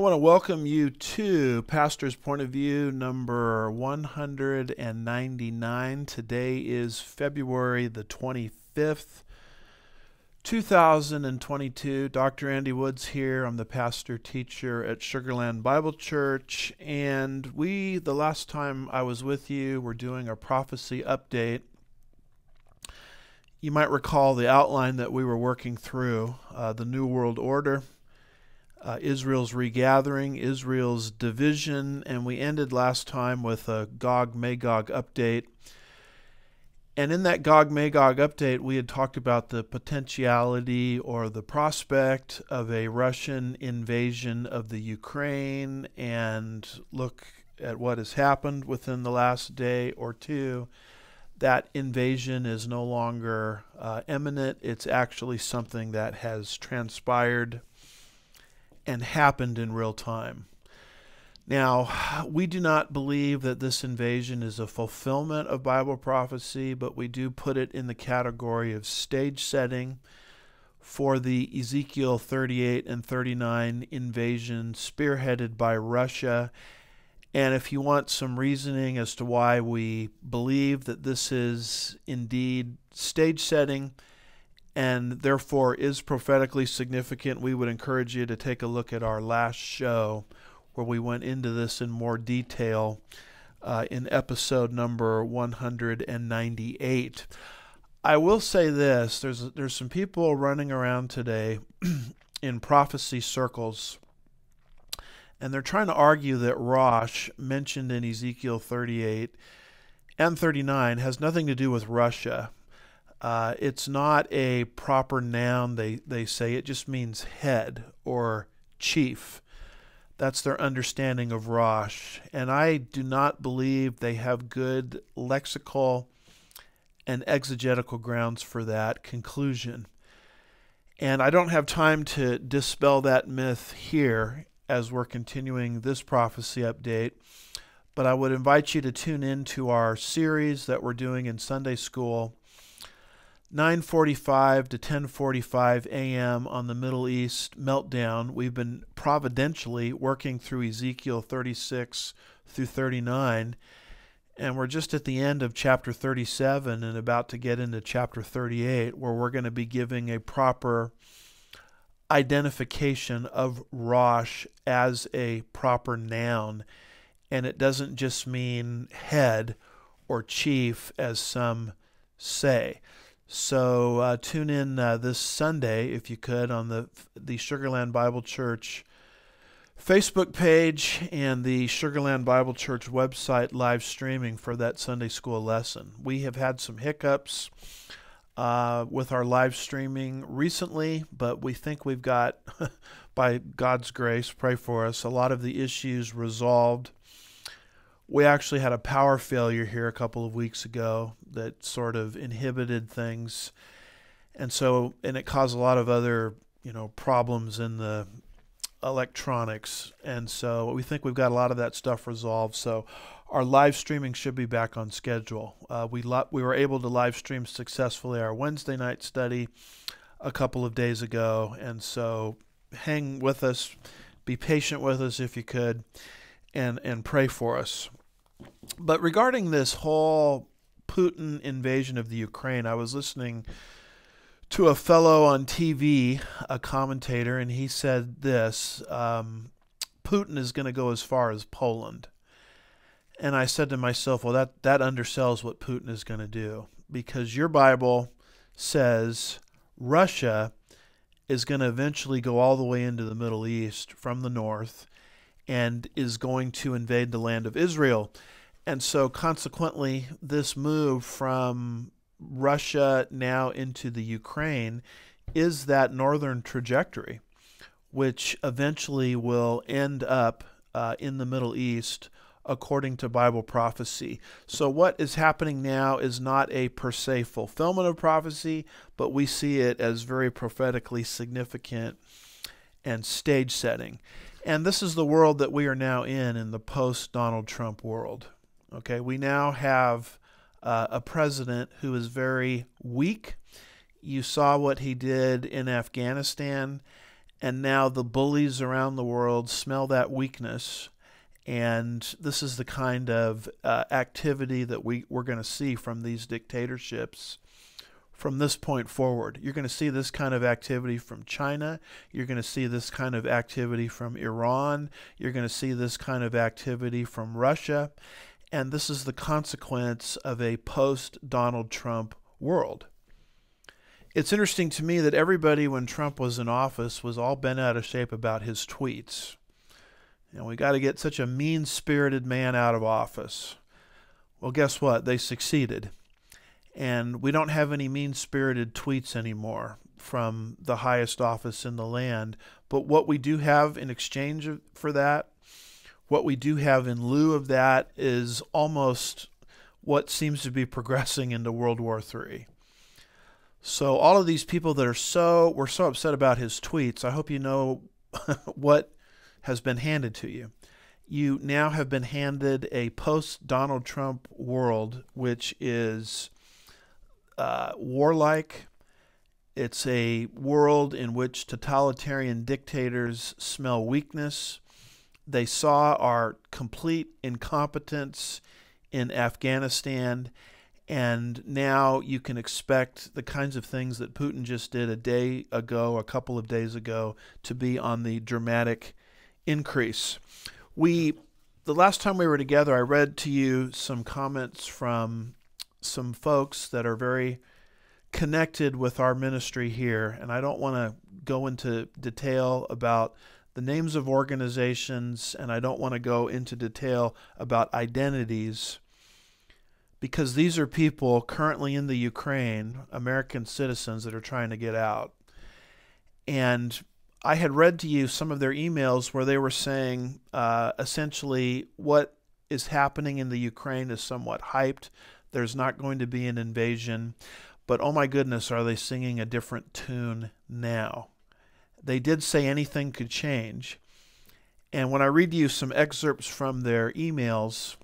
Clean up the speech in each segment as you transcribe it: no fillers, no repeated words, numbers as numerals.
want to welcome you to Pastor's Point of View number 199. Today is February the 25th, 2022. Dr. Andy Woods here. I'm the pastor teacher at Sugarland Bible Church, and the last time I was with you, we're doing a prophecy update. You might recall the outline that we were working through, the New World Order, Israel's regathering, Israel's division, and we ended last time with a Gog-Magog update. And in that Gog-Magog update, we had talked about the potentiality or the prospect of a Russian invasion of the Ukraine, and look at what has happened within the last day or two. That invasion is no longer imminent. It's actually something that has transpired and happened in real time. Now, we do not believe that this invasion is a fulfillment of Bible prophecy, but we do put it in the category of stage setting for the Ezekiel 38 and 39 invasion spearheaded by Russia. And if you want some reasoning as to why we believe that this is indeed stage setting and therefore is prophetically significant, we would encourage you to take a look at our last show where we went into this in more detail in episode number 198. I will say this, there's some people running around today in prophecy circles, and they're trying to argue that Rosh, mentioned in Ezekiel 38 and 39, has nothing to do with Russia. It's not a proper noun, they say. It just means head or chief. That's their understanding of Rosh. And I do not believe they have good lexical and exegetical grounds for that conclusion. And I don't have time to dispel that myth here as we're continuing this prophecy update. But I would invite you to tune in to our series that we're doing in Sunday school, 9:45 to 10:45 a.m. on the Middle East Meltdown. We've been providentially working through Ezekiel 36 through 39, and we're just at the end of chapter 37 and about to get into chapter 38, where we're going to be giving a proper identification of Rosh as a proper noun, and it doesn't just mean head or chief as some say. So tune in this Sunday, if you could, on the Sugarland Bible Church Facebook page and the Sugarland Bible Church website live streaming for that Sunday school lesson. We have had some hiccups with our live streaming recently, but we think we've got, by God's grace, pray for us, a lot of the issues resolved. We actually had a power failure here a couple of weeks ago that sort of inhibited things, and it caused a lot of other, problems in the electronics, and so we think we've got a lot of that stuff resolved. So our live streaming should be back on schedule. We were able to live stream successfully our Wednesday night study a couple of days ago, and so hang with us, be patient with us if you could, and pray for us. But regarding this whole Putin invasion of the Ukraine, I was listening to a fellow on TV, a commentator, and he said this, Putin is going to go as far as Poland. And I said to myself, well, that undersells what Putin is going to do, because your Bible says Russia is going to eventually go all the way into the Middle East from the north and is going to invade the land of Israel. And so consequently, this move from Russia now into the Ukraine is that northern trajectory, which eventually will end up in the Middle East according to Bible prophecy. So what is happening now is not a per se fulfillment of prophecy, but we see it as very prophetically significant and stage setting. And this is the world that we are now in the post-Donald Trump world. Okay, we now have a president who is very weak. You saw what he did in Afghanistan, And now the bullies around the world smell that weakness. And this is the kind of activity that we're going to see from these dictatorships from this point forward. You're going to see this kind of activity from China. You're going to see this kind of activity from Iran. You're going to see this kind of activity from Russia. And this is the consequence of a post-Donald Trump world. It's interesting to me that everybody, when Trump was in office, was all bent out of shape about his tweets. You know, we got to get such a mean-spirited man out of office. Well, guess what? They succeeded. And we don't have any mean-spirited tweets anymore from the highest office in the land. But what we do have in exchange for that, what we do have in lieu of that, is almost what seems to be progressing into World War III. So all of these people that were so upset about his tweets, I hope you know what has been handed to you. You now have been handed a post-Donald Trump world, which is warlike. It's a world in which totalitarian dictators smell weakness. They saw our complete incompetence in Afghanistan, and now you can expect the kinds of things that Putin just did a couple of days ago, to be on the dramatic increase. The last time we were together, I read to you some comments from some folks that are very connected with our ministry here, and I don't want to go into detail about the names of organizations, and I don't want to go into detail about identities, because these are people currently in the Ukraine, American citizens that are trying to get out. And I had read to you some of their emails where they were saying essentially what is happening in the Ukraine is somewhat hyped. There's not going to be an invasion. But oh my goodness, are they singing a different tune now? They did say anything could change. And when I read to you some excerpts from their emails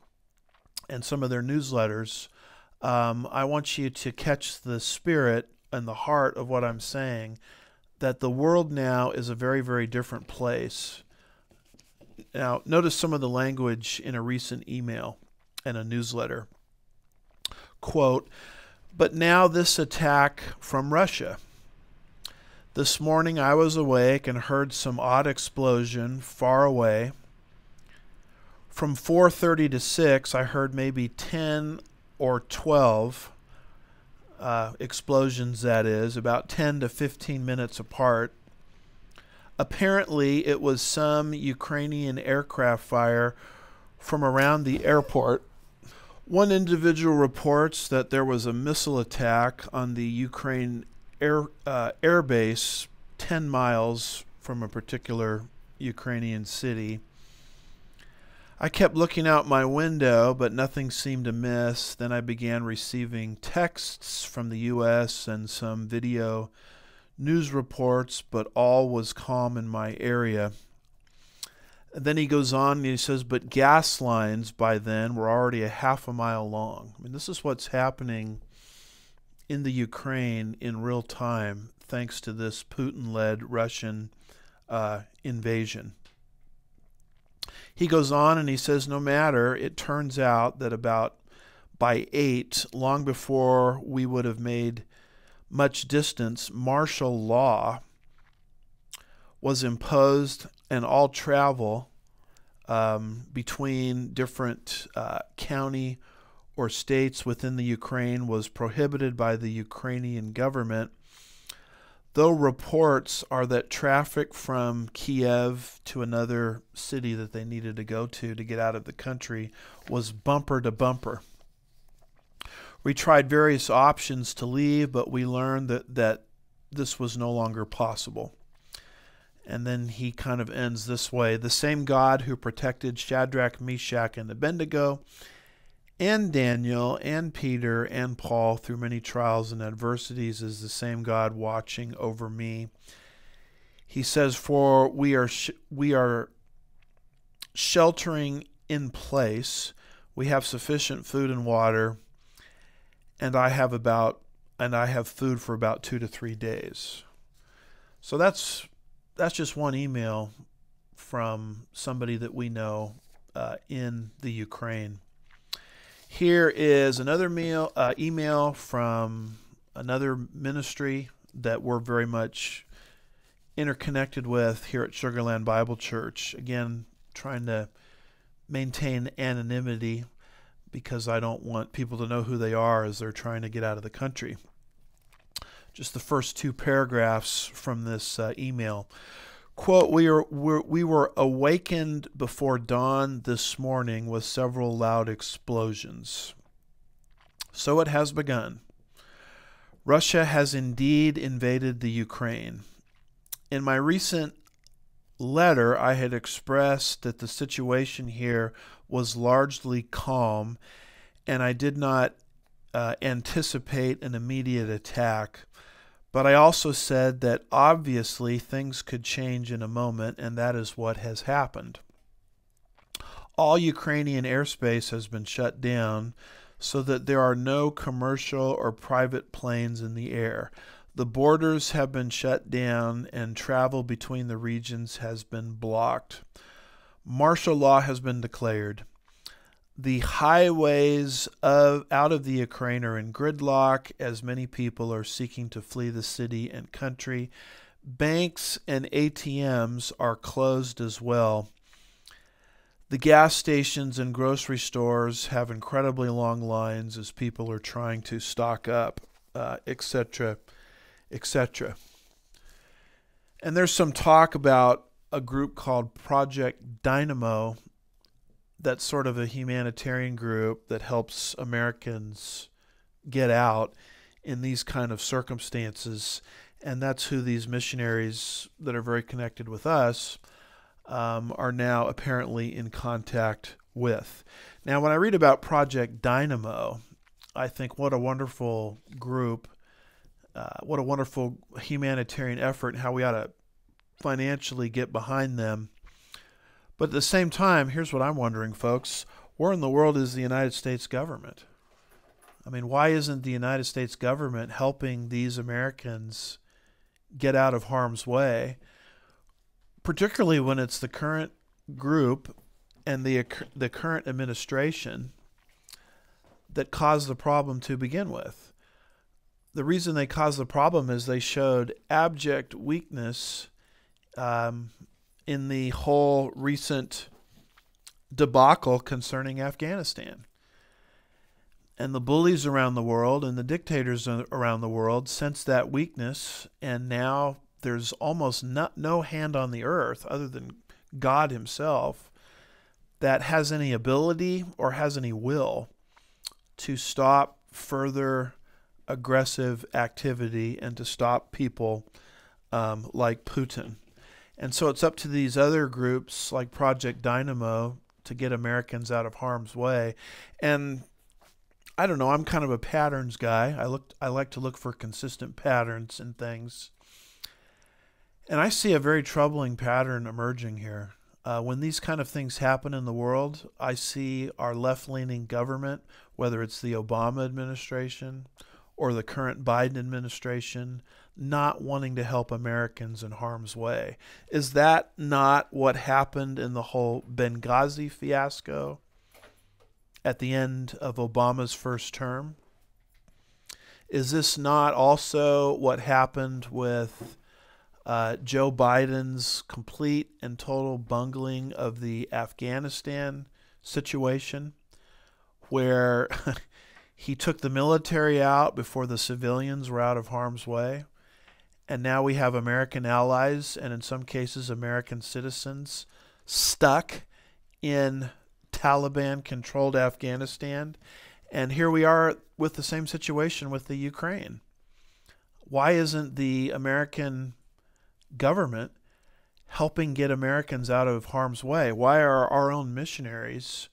and some of their newsletters, I want you to catch the spirit and the heart of what I'm saying, that the world now is a very, very different place. Now, notice some of the language in a recent email and a newsletter. Quote, "But now this attack from Russia. This morning I was awake and heard some odd explosion far away. From 4:30 to 6, I heard maybe 10 or 12 explosions, that is, about 10 to 15 minutes apart. Apparently, it was some Ukrainian aircraft fire from around the airport. One individual reports that there was a missile attack on the Ukraine air base 10 miles from a particular Ukrainian city. I kept looking out my window, but nothing seemed amiss. Then I began receiving texts from the U.S. and some video news reports, but all was calm in my area." Then he goes on and he says, "But gas lines by then were already a half a mile long." I mean, this is what's happening in the Ukraine in real time, thanks to this Putin-led Russian invasion. He goes on and he says, no matter, it turns out that about by 8, long before we would have made much distance, martial law was imposed, and all travel between different county or states within the Ukraine was prohibited by the Ukrainian government, though reports are that traffic from Kiev to another city that they needed to go to get out of the country was bumper to bumper. We tried various options to leave, but we learned that this was no longer possible. And then he kind of ends this way: "The same God who protected Shadrach, Meshach, and Abednego, and Daniel, and Peter, and Paul through many trials and adversities is the same God watching over me." He says, "For we are sheltering in place. We have sufficient food and water, and I have food for about 2 to 3 days." So that's that's just one email from somebody that we know in the Ukraine. Here is another email from another ministry that we're very much interconnected with here at Sugarland Bible Church. Again, trying to maintain anonymity because I don't want people to know who they are as they're trying to get out of the country. Just the first two paragraphs from this email. Quote, we were awakened before dawn this morning with several loud explosions. So it has begun. Russia has indeed invaded the Ukraine. In my recent letter, I had expressed that the situation here was largely calm, and I did not anticipate an immediate attack. But I also said that obviously things could change in a moment, and that is what has happened. All Ukrainian airspace has been shut down so that there are no commercial or private planes in the air. The borders have been shut down and travel between the regions has been blocked. Martial law has been declared. The highways out of the Ukraine are in gridlock as many people are seeking to flee the city and country. Banks and ATMs are closed as well. The gas stations and grocery stores have incredibly long lines as people are trying to stock up, etc., etc. And there's some talk about a group called Project Dynamo. That's sort of a humanitarian group that helps Americans get out in these kind of circumstances. And that's who these missionaries that are very connected with us are now apparently in contact with. Now, when I read about Project Dynamo, I think what a wonderful group, what a wonderful humanitarian effort, and how we ought to financially get behind them. But at the same time, here's what I'm wondering, folks. Where in the world is the United States government? I mean, why isn't the United States government helping these Americans get out of harm's way, particularly when it's the current group and the current administration that caused the problem to begin with? The reason they caused the problem is they showed abject weakness in the whole recent debacle concerning Afghanistan. And the bullies around the world and the dictators around the world sense that weakness, and now there's almost no hand on the earth other than God himself that has any ability or has any will to stop further aggressive activity and to stop people like Putin. And so it's up to these other groups like Project Dynamo to get Americans out of harm's way. And I don't know, I'm kind of a patterns guy. I like to look for consistent patterns in things. And I see a very troubling pattern emerging here. When these kind of things happen in the world, I see our left-leaning government, whether it's the Obama administration or the current Biden administration, not wanting to help Americans in harm's way. Is that not what happened in the whole Benghazi fiasco at the end of Obama's first term? Is this not also what happened with Joe Biden's complete and total bungling of the Afghanistan situation, where he took the military out before the civilians were out of harm's way? And now we have American allies and in some cases American citizens stuck in Taliban-controlled Afghanistan. And here we are with the same situation with the Ukraine. Why isn't the American government helping get Americans out of harm's way? Why are our own missionaries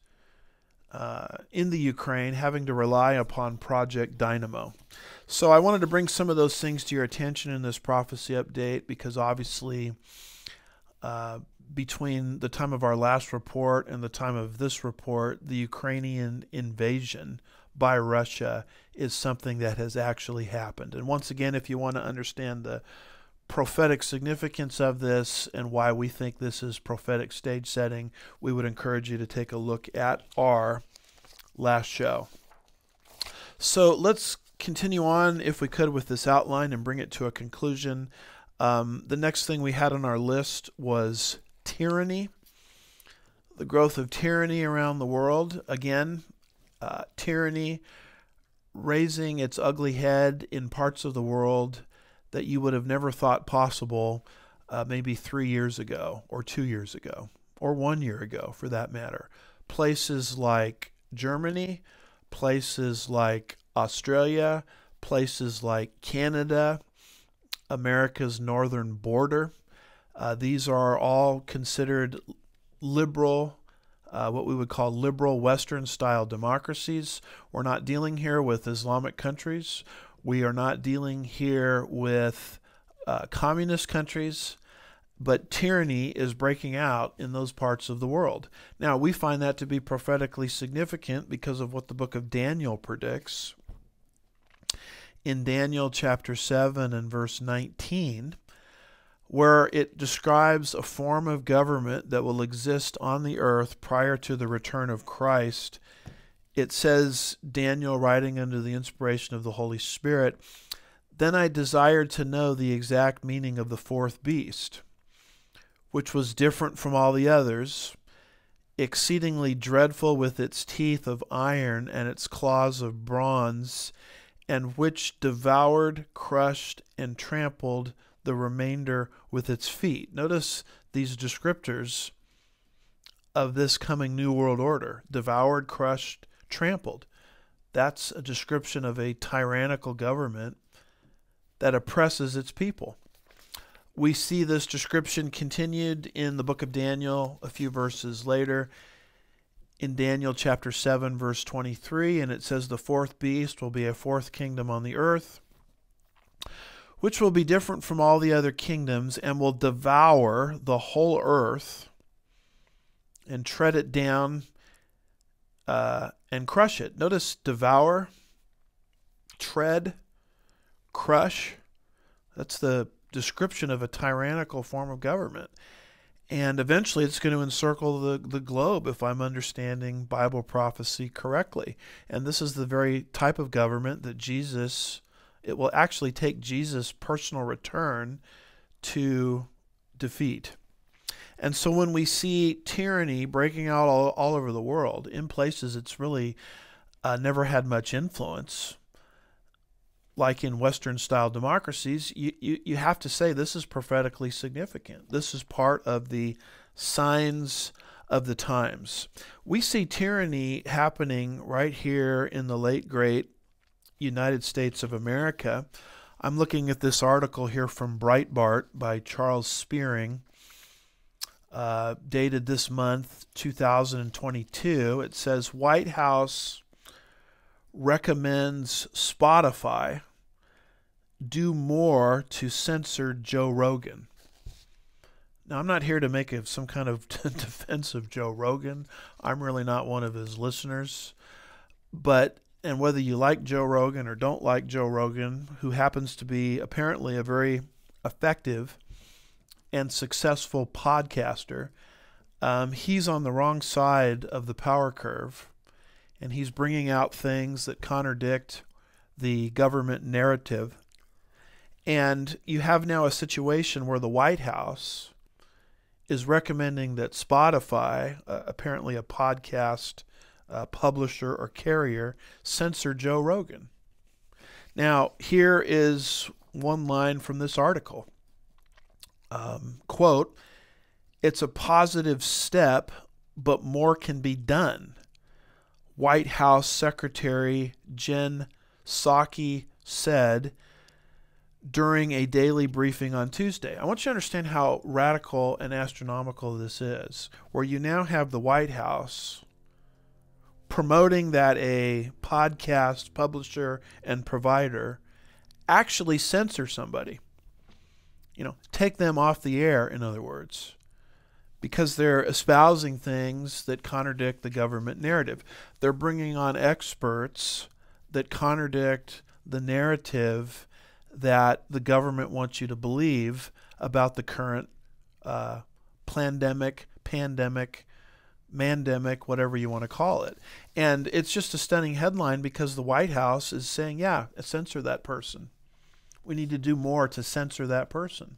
in the Ukraine having to rely upon Project Dynamo? So I wanted to bring some of those things to your attention in this prophecy update because obviously between the time of our last report and the time of this report, the Ukrainian invasion by Russia is something that has actually happened. And once again, if you want to understand the prophetic significance of this and why we think this is prophetic stage setting, we would encourage you to take a look at our last show. So let's continue on, if we could, with this outline and bring it to a conclusion. The next thing we had on our list was tyranny, the growth of tyranny around the world. Again, tyranny raising its ugly head in parts of the world that you would have never thought possible maybe 3 years ago, or 2 years ago, or 1 year ago for that matter. Places like Germany, places like Australia, places like Canada, America's northern border. These are all considered liberal, what we would call liberal Western-style democracies. We're not dealing here with Islamic countries. We are not dealing here with communist countries, but tyranny is breaking out in those parts of the world. Now, we find that to be prophetically significant because of what the book of Daniel predicts. In Daniel chapter 7 and verse 19, where it describes a form of government that will exist on the earth prior to the return of Christ, it says, Daniel writing under the inspiration of the Holy Spirit, "Then I desired to know the exact meaning of the fourth beast, which was different from all the others, exceedingly dreadful with its teeth of iron and its claws of bronze, and which devoured, crushed, and trampled the remainder with its feet." Notice these descriptors of this coming New World Order: devoured, crushed, trampled. That's a description of a tyrannical government that oppresses its people. We see this description continued in the book of Daniel a few verses later, in Daniel chapter 7 verse 23, and it says, "The fourth beast will be a fourth kingdom on the earth, which will be different from all the other kingdoms, and will devour the whole earth and tread it down and crush it." Notice devour, tread, crush. That's the description of a tyrannical form of government. And eventually it's going to encircle the globe, if I'm understanding Bible prophecy correctly. And this is the very type of government that it will actually take Jesus' personal return to defeat. And so when we see tyranny breaking out all over the world, in places it's really never had much influence, like in Western-style democracies, you have to say this is prophetically significant. This is part of the signs of the times. We see tyranny happening right here in the late, great United States of America. I'm looking at this article here from Breitbart by Charles Spearing, dated this month, 2022. It says, White House recommends Spotify do more to censor Joe Rogan. Now, I'm not here to make some kind of defense of Joe Rogan. I'm really not one of his listeners. And whether you like Joe Rogan or don't like Joe Rogan, who happens to be apparently a very effective and successful podcaster, he's on the wrong side of the power curve, and he's bringing out things that contradict the government narrative. And you have now a situation where the White House is recommending that Spotify, apparently a podcast publisher or carrier, censor Joe Rogan. Now, here is one line from this article. Quote, "It's a positive step, but more can be done," White House Secretary Jen Psaki said during a daily briefing on Tuesday. I want you to understand how radical and astronomical this is, where you now have the White House promoting that a podcast publisher and provider actually censor somebody. Take them off the air, in other words, because they're espousing things that contradict the government narrative. They're bringing on experts that contradict the narrative that the government wants you to believe about the current pandemic, mandemic, whatever you want to call it. And it's just a stunning headline because the White House is saying, yeah, censor that person. We need to do more to censor that person.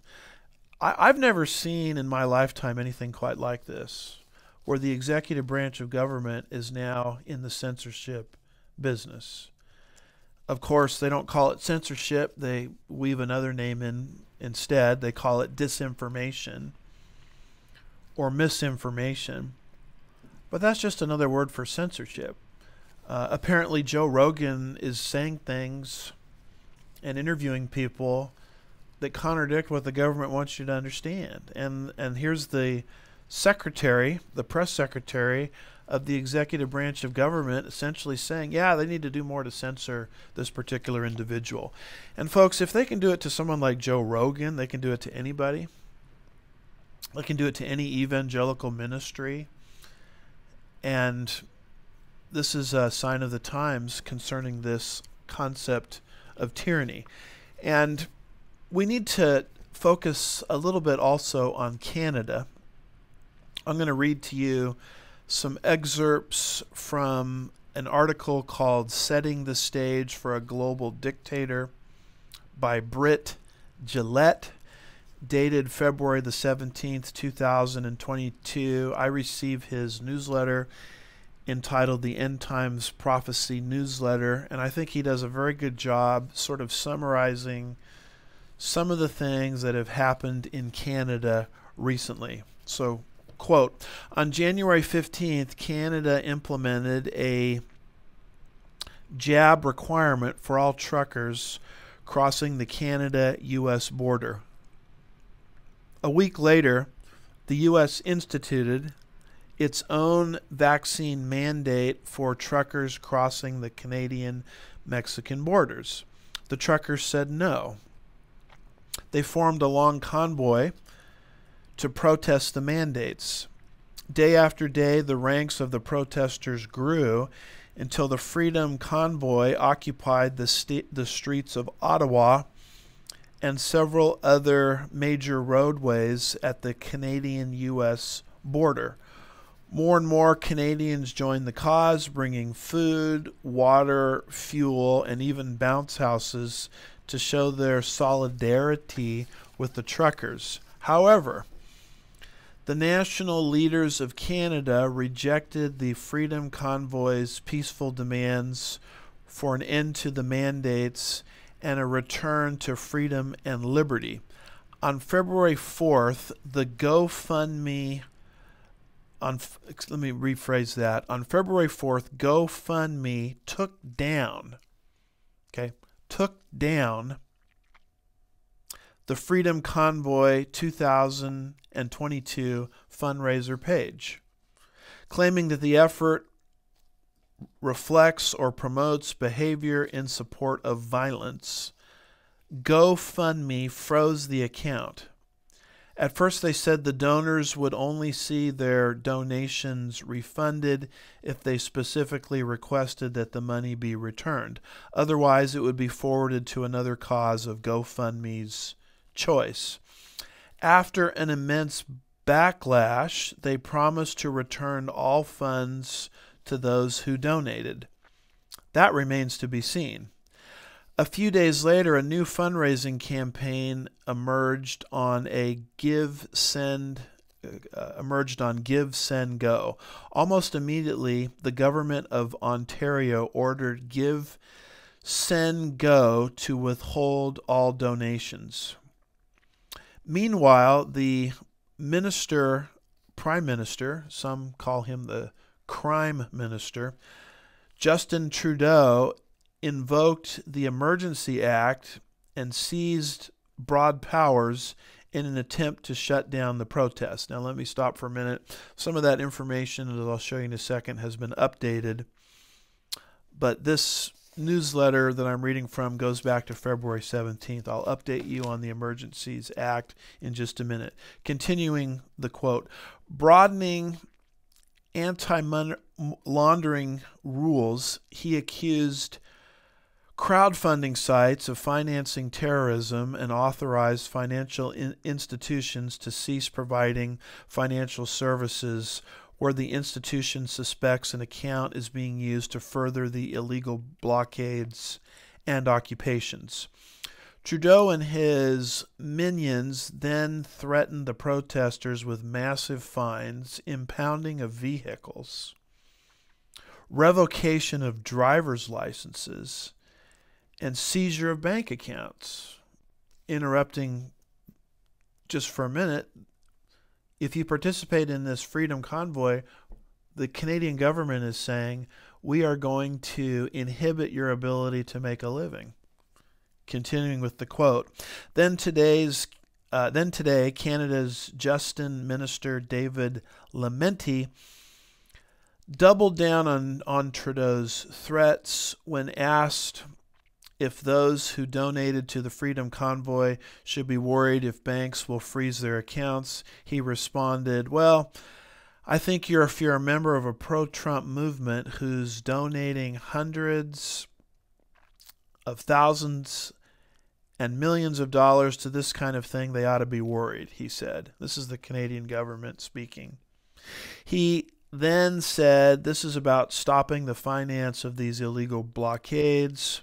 I've never seen in my lifetime anything quite like this, where the executive branch of government is now in the censorship business. Of course, they don't call it censorship. They weave another name in instead. They call it disinformation or misinformation. But that's just another word for censorship. Apparently, Joe Rogan is saying things and interviewing people that contradict what the government wants you to understand. And here's the secretary, the press secretary of the executive branch of government, essentially saying, yeah, they need to do more to censor this particular individual. And folks, if they can do it to someone like Joe Rogan, they can do it to anybody. They can do it to any evangelical ministry. And this is a sign of the times concerning this concept of tyranny. And we need to focus a little bit also on Canada. I'm going to read to you some excerpts from an article called Setting the Stage for a Global Dictator by Britt Gillette, dated February the 17th, 2022. I received his newsletter entitled the End Times Prophecy Newsletter, and I think he does a very good job sort of summarizing some of the things that have happened in Canada recently. So, quote, on January 15th, Canada implemented a jab requirement for all truckers crossing the Canada-U.S. border. A week later, the U.S. instituted its own vaccine mandate for truckers crossing the Canadian-Mexican borders. The truckers said no. They formed a long convoy to protest the mandates. Day after day, the ranks of the protesters grew until the Freedom Convoy occupied the streets of Ottawa and several other major roadways at the Canadian-U.S. border. More and more Canadians joined the cause, bringing food, water, fuel, and even bounce houses to show their solidarity with the truckers. However, the national leaders of Canada rejected the Freedom Convoy's peaceful demands for an end to the mandates and a return to freedom and liberty. On February 4th, the GoFundMe, let me rephrase that. On February 4th, GoFundMe took down the Freedom Convoy 2022 fundraiser page, claiming that the effort reflects or promotes behavior in support of violence. GoFundMe froze the account. At first they said the donors would only see their donations refunded if they specifically requested that the money be returned. Otherwise, it would be forwarded to another cause of GoFundMe's choice. After an immense backlash, they promised to return all funds to those who donated. That remains to be seen. A few days later, a new fundraising campaign emerged on Give, Send, Go. Almost immediately, the government of Ontario ordered Give, Send, Go to withhold all donations. Meanwhile, the Prime Minister, some call him the Crime Minister, Justin Trudeau, invoked the Emergency Act and seized broad powers in an attempt to shut down the protests. Now let me stop for a minute. Some of that information, as I'll show you in a second, has been updated, but this newsletter that I'm reading from goes back to February 17th. I'll update you on the Emergencies Act in just a minute. Continuing the quote, broadening anti-laundering rules, he accused crowdfunding sites of financing terrorism and authorized financial institutions to cease providing financial services where the institution suspects an account is being used to further the illegal blockades and occupations. Trudeau and his minions then threatened the protesters with massive fines, impounding of vehicles, revocation of driver's licenses, and seizure of bank accounts. Interrupting just for a minute, if you participate in this freedom convoy, the Canadian government is saying, we are going to inhibit your ability to make a living. Continuing with the quote, Then today, Canada's Justin Minister David Lametti doubled down on Trudeau's threats when asked if those who donated to the Freedom Convoy should be worried if banks will freeze their accounts. He responded, well, I think if you're a member of a pro-Trump movement who's donating hundreds of thousands and millions of dollars to this kind of thing, they ought to be worried, he said. This is the Canadian government speaking. He then said, this is about stopping the finance of these illegal blockades.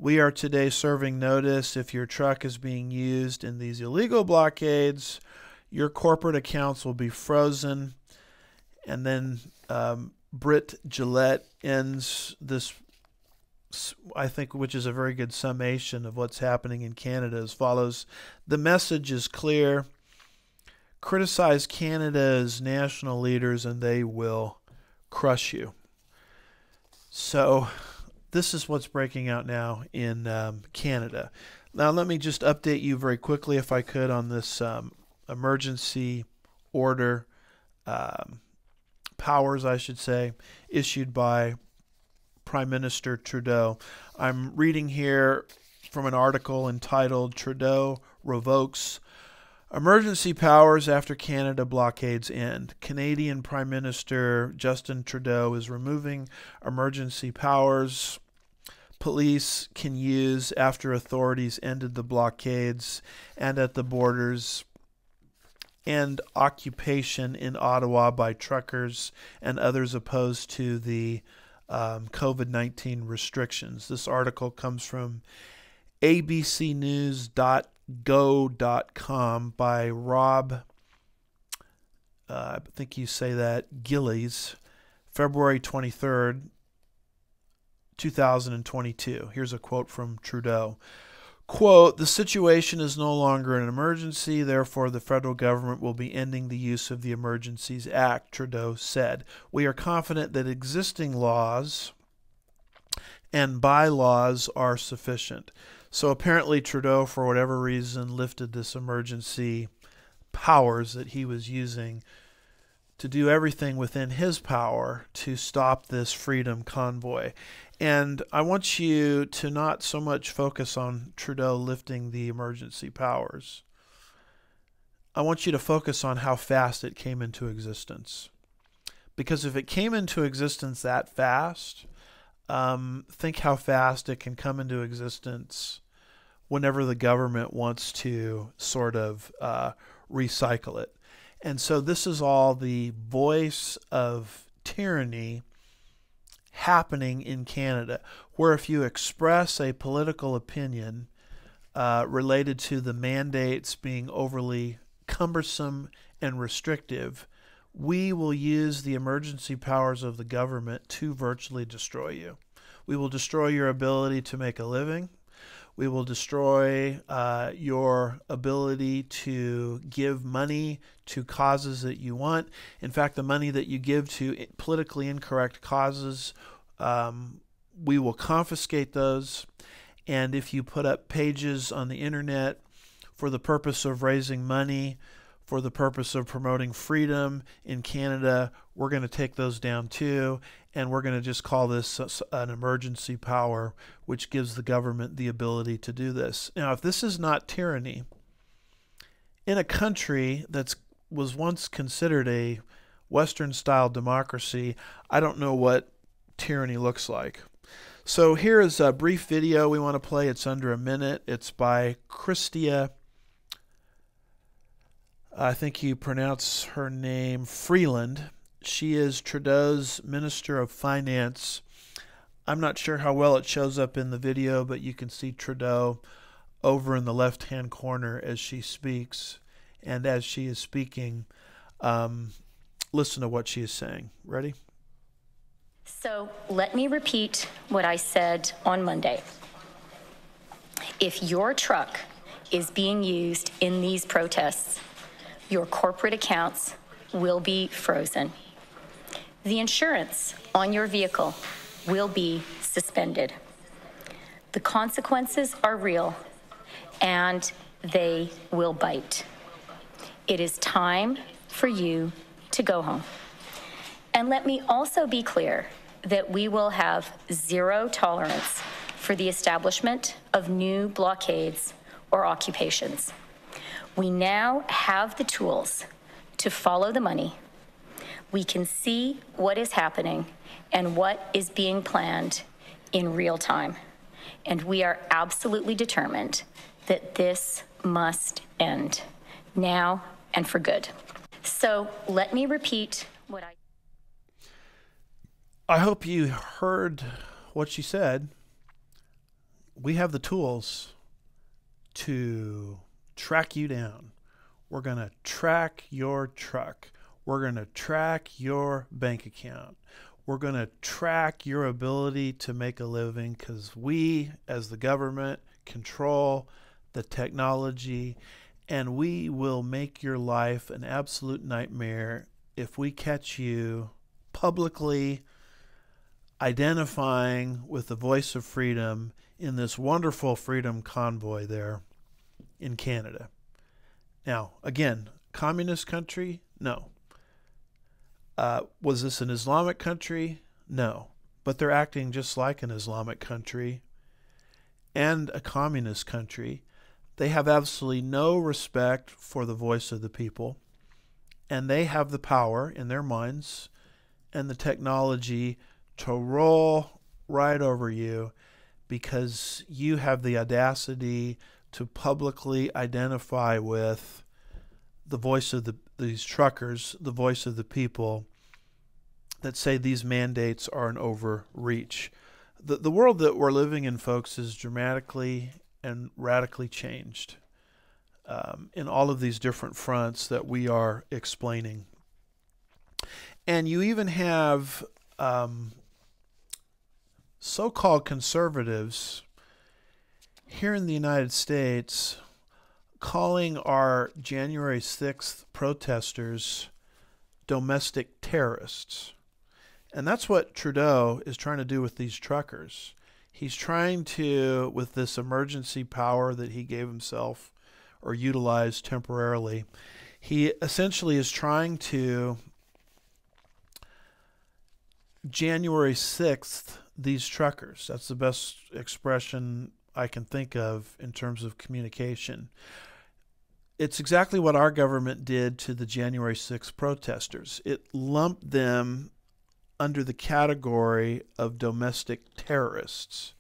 We are today serving notice if your truck is being used in these illegal blockades, your corporate accounts will be frozen. And then Britt Gillette ends this, I think, which is a very good summation of what's happening in Canada as follows. The message is clear. Criticize Canada's national leaders and they will crush you. So this is what's breaking out now in Canada. Now let me just update you very quickly, if I could, on this emergency order powers, I should say, issued by Prime Minister Trudeau. I'm reading here from an article entitled Trudeau Revokes Emergency Powers After Canada Blockades End. Canadian Prime Minister Justin Trudeau is removing emergency powers police can use after authorities ended the blockades and at the borders and occupation in Ottawa by truckers and others opposed to the COVID-19 restrictions. This article comes from abcnews.go.com by Rob, I think you say that, Gillies, February 23rd, 2022. Here's a quote from Trudeau. Quote, the situation is no longer an emergency, therefore the federal government will be ending the use of the Emergencies Act, Trudeau said. We are confident that existing laws and bylaws are sufficient. So apparently Trudeau, for whatever reason, lifted this emergency powers that he was using to do everything within his power to stop this freedom convoy. And I want you to not so much focus on Trudeau lifting the emergency powers. I want you to focus on how fast it came into existence. Because if it came into existence that fast, think how fast it can come into existence whenever the government wants to sort of recycle it. And so this is all the voice of tyranny happening in Canada, where if you express a political opinion related to the mandates being overly cumbersome and restrictive, we will use the emergency powers of the government to virtually destroy you. We will destroy your ability to make a living. We will destroy your ability to give money to causes that you want. In fact, the money that you give to politically incorrect causes, we will confiscate those. And if you put up pages on the internet for the purpose of raising money, for the purpose of promoting freedom in Canada, we're going to take those down too. And we're going to just call this an emergency power, which gives the government the ability to do this. Now, if this is not tyranny, in a country that was once considered a Western-style democracy, I don't know what tyranny looks like. So here is a brief video we want to play. It's under a minute. It's by Christia, I think you pronounce her name, Freeland. She is Trudeau's Minister of Finance. I'm not sure how well it shows up in the video, but you can see Trudeau over in the left-hand corner as she speaks. And as she is speaking, listen to what she is saying. Ready? So let me repeat what I said on Monday. If your truck is being used in these protests, your corporate accounts will be frozen. The insurance on your vehicle will be suspended. The consequences are real, and they will bite. It is time for you to go home. And let me also be clear that we will have zero tolerance for the establishment of new blockades or occupations. We now have the tools to follow the money. We can see what is happening and what is being planned in real time. And we are absolutely determined that this must end now and for good. So let me repeat what I hope you heard what she said. We have the tools to track you down. We're going to track your truck. We're going to track your bank account. We're going to track your ability to make a living because we, as the government, control the technology, and we will make your life an absolute nightmare if we catch you publicly identifying with the voice of freedom in this wonderful freedom convoy there in Canada. Now, again, communist country? No. Was this an Islamic country? No. But they're acting just like an Islamic country and a communist country. They have absolutely no respect for the voice of the people, and they have the power in their minds and the technology to roll right over you because you have the audacity to publicly identify with the voice of these truckers, the voice of the people that say these mandates are an overreach. The world that we're living in, folks, is dramatically and radically changed in all of these different fronts that we are explaining. And you even have so-called conservatives here in the United States calling our January 6th protesters domestic terrorists. And that's what Trudeau is trying to do with these truckers. He's trying to, with this emergency power that he gave himself or utilized temporarily, he essentially is trying to January 6th these truckers. That's the best expression I can think of in terms of communication. It's exactly what our government did to the January 6th protesters. It lumped them under the category of domestic terrorists.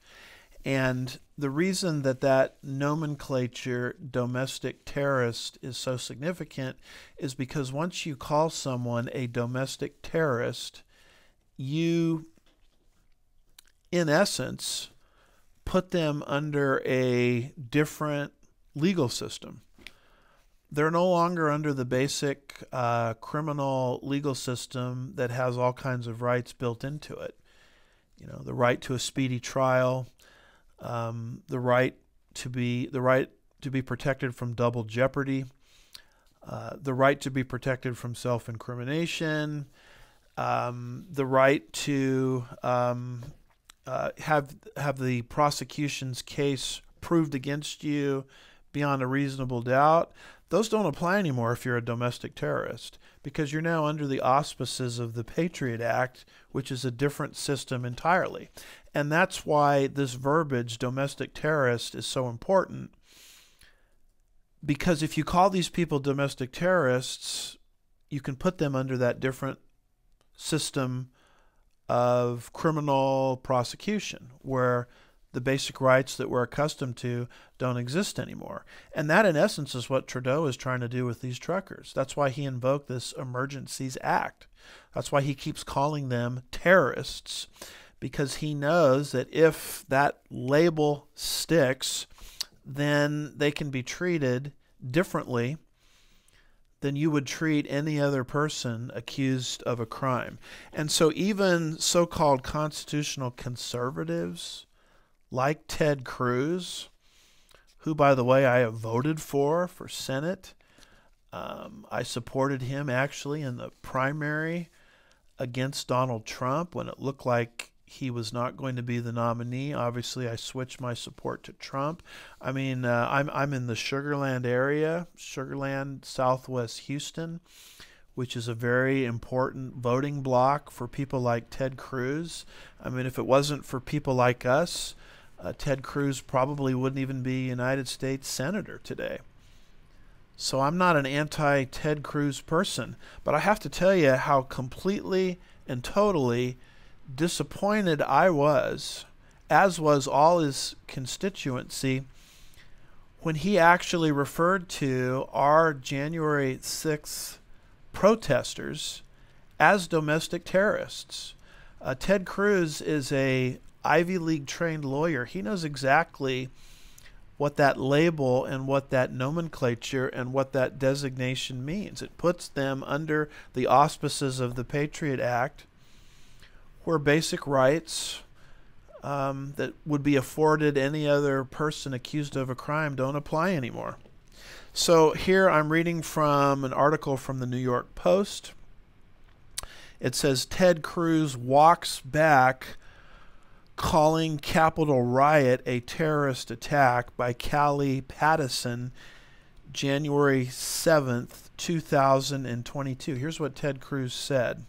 And the reason that that nomenclature, domestic terrorist, is so significant is because once you call someone a domestic terrorist, you, in essence, put them under a different legal system. They're no longer under the basic criminal legal system that has all kinds of rights built into it. You know, the right to a speedy trial, the right to be protected from double jeopardy, the right to be protected from self-incrimination, the right to have the prosecution's case proved against you beyond a reasonable doubt. Those don't apply anymore if you're a domestic terrorist, because you're now under the auspices of the Patriot Act, which is a different system entirely. And that's why this verbiage, domestic terrorist, is so important, because if you call these people domestic terrorists, you can put them under that different system of criminal prosecution, where the basic rights that we're accustomed to don't exist anymore. And that, in essence, is what Trudeau is trying to do with these truckers. That's why he invoked this Emergencies Act. That's why he keeps calling them terrorists, because he knows that if that label sticks, then they can be treated differently than you would treat any other person accused of a crime. And so even so-called constitutional conservatives like Ted Cruz, who, by the way, I have voted for Senate. I supported him actually in the primary against Donald Trump when it looked like he was not going to be the nominee. Obviously, I switched my support to Trump. I mean, I'm in the Sugar Land area, Sugar Land, Southwest Houston, which is a very important voting block for people like Ted Cruz. I mean, if it wasn't for people like us, Ted Cruz probably wouldn't even be United States Senator today. So I'm not an anti-Ted Cruz person, but I have to tell you how completely and totally disappointed I was, as was all his constituency, when he actually referred to our January 6th protesters as domestic terrorists. Ted Cruz is a Ivy League trained lawyer. He knows exactly what that label and what that nomenclature and what that designation means. It puts them under the auspices of the Patriot Act, where basic rights that would be afforded any other person accused of a crime don't apply anymore. So here I'm reading from an article from the New York Post. It says, Ted Cruz walks back calling Capitol riot a terrorist attack by Callie Pattison, January 7th, 2022. Here's what Ted Cruz said.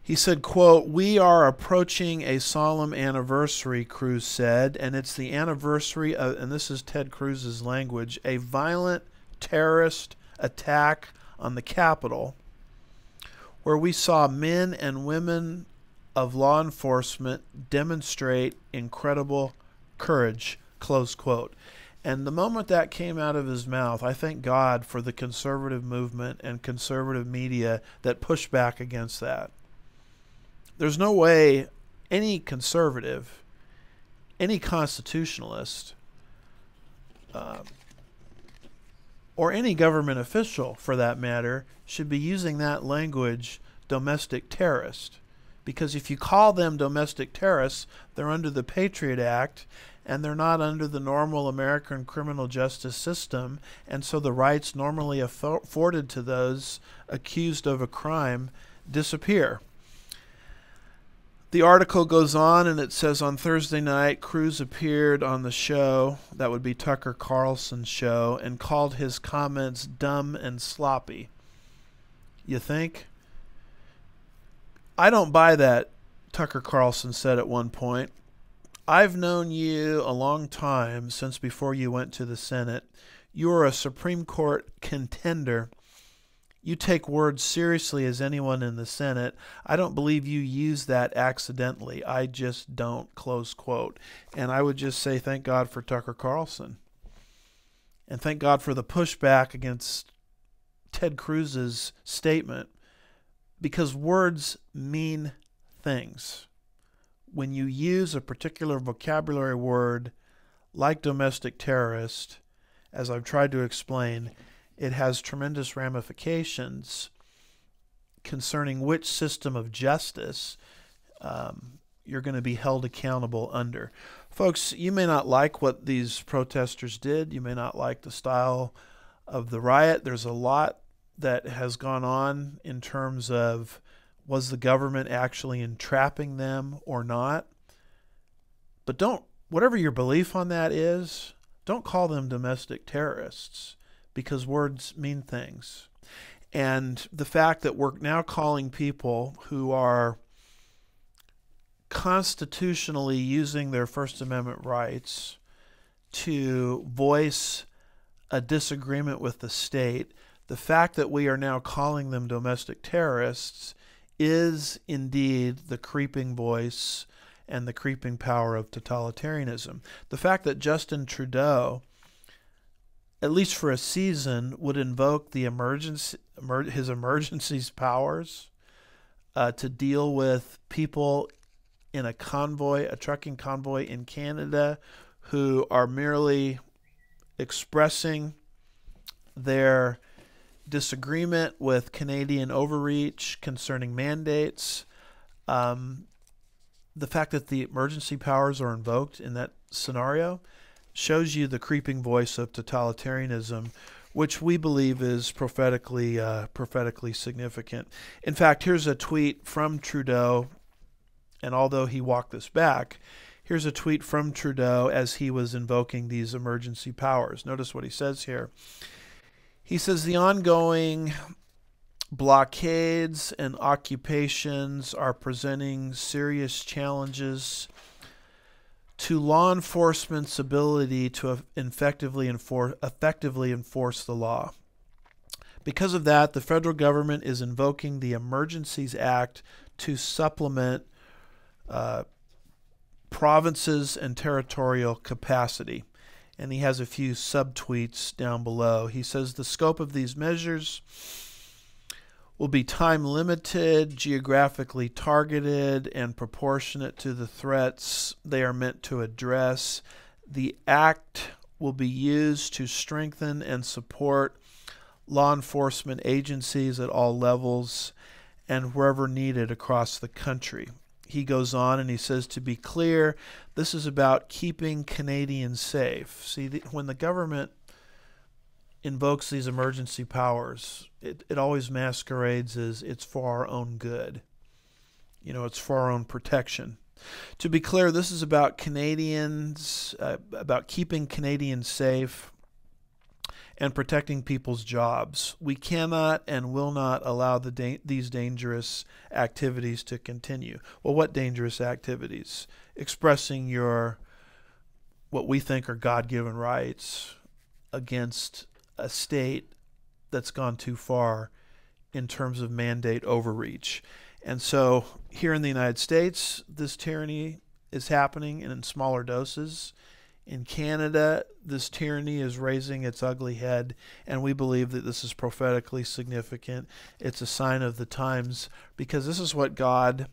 He said, quote, "We are approaching a solemn anniversary," Cruz said, and it's the anniversary of, and this is Ted Cruz's language, a violent terrorist attack on the Capitol, where we saw men and women of law enforcement demonstrate incredible courage, close quote. And the moment that came out of his mouth, I thank God for the conservative movement and conservative media that pushed back against that. There's no way any conservative, any constitutionalist, or any government official, for that matter, should be using that language, domestic terrorist. Because if you call them domestic terrorists, they're under the Patriot Act, and they're not under the normal American criminal justice system, and so the rights normally afforded to those accused of a crime disappear. The article goes on and it says, on Thursday night, Cruz appeared on the show, that would be Tucker Carlson's show, and called his comments dumb and sloppy. You think? I don't buy that, Tucker Carlson said at one point. I've known you a long time, since before you went to the Senate. You're a Supreme Court contender. You take words seriously as anyone in the Senate. I don't believe you use that accidentally. I just don't, close quote. And I would just say thank God for Tucker Carlson. And thank God for the pushback against Ted Cruz's statement, because words mean things. When you use a particular vocabulary word like domestic terrorist, as I've tried to explain, it has tremendous ramifications concerning which system of justice you're going to be held accountable under. Folks, you may not like what these protesters did. You may not like the style of the riot. There's a lot that has gone on in terms of, was the government actually entrapping them or not? But don't, whatever your belief on that is, don't call them domestic terrorists, because words mean things. And the fact that we're now calling people who are constitutionally using their First Amendment rights to voice a disagreement with the state, the fact that we are now calling them domestic terrorists is indeed the creeping voice and the creeping power of totalitarianism. The fact that Justin Trudeau, at least for a season, would invoke the his emergency's powers to deal with people in a convoy, a trucking convoy in Canada, who are merely expressing their disagreement with Canadian overreach concerning mandates. The fact that the emergency powers are invoked in that scenario shows you the creeping voice of totalitarianism, which we believe is prophetically significant. In fact, here's a tweet from Trudeau, and although he walked this back, here's a tweet from Trudeau as he was invoking these emergency powers. Notice what he says here. He says the ongoing blockades and occupations are presenting serious challenges to law enforcement's ability to effectively enforce the law. Because of that, the federal government is invoking the Emergencies Act to supplement provinces and territorial capacity. And he has a few subtweets down below. He says the scope of these measures will be time limited, geographically targeted, and proportionate to the threats they are meant to address. The act will be used to strengthen and support law enforcement agencies at all levels and wherever needed across the country. He goes on and he says, to be clear, this is about keeping Canadians safe. See, when the government invokes these emergency powers, it always masquerades as it's for our own good. You know, it's for our own protection. To be clear, this is about Canadians, about keeping Canadians safe and protecting people's jobs. We cannot and will not allow these dangerous activities to continue. Well, what dangerous activities? Expressing your, what we think are God-given rights against a state that's gone too far in terms of mandate overreach. And so here in the United States, this tyranny is happening in smaller doses. In Canada, this tyranny is raising its ugly head, and we believe that this is prophetically significant. It's a sign of the times, because this is what God,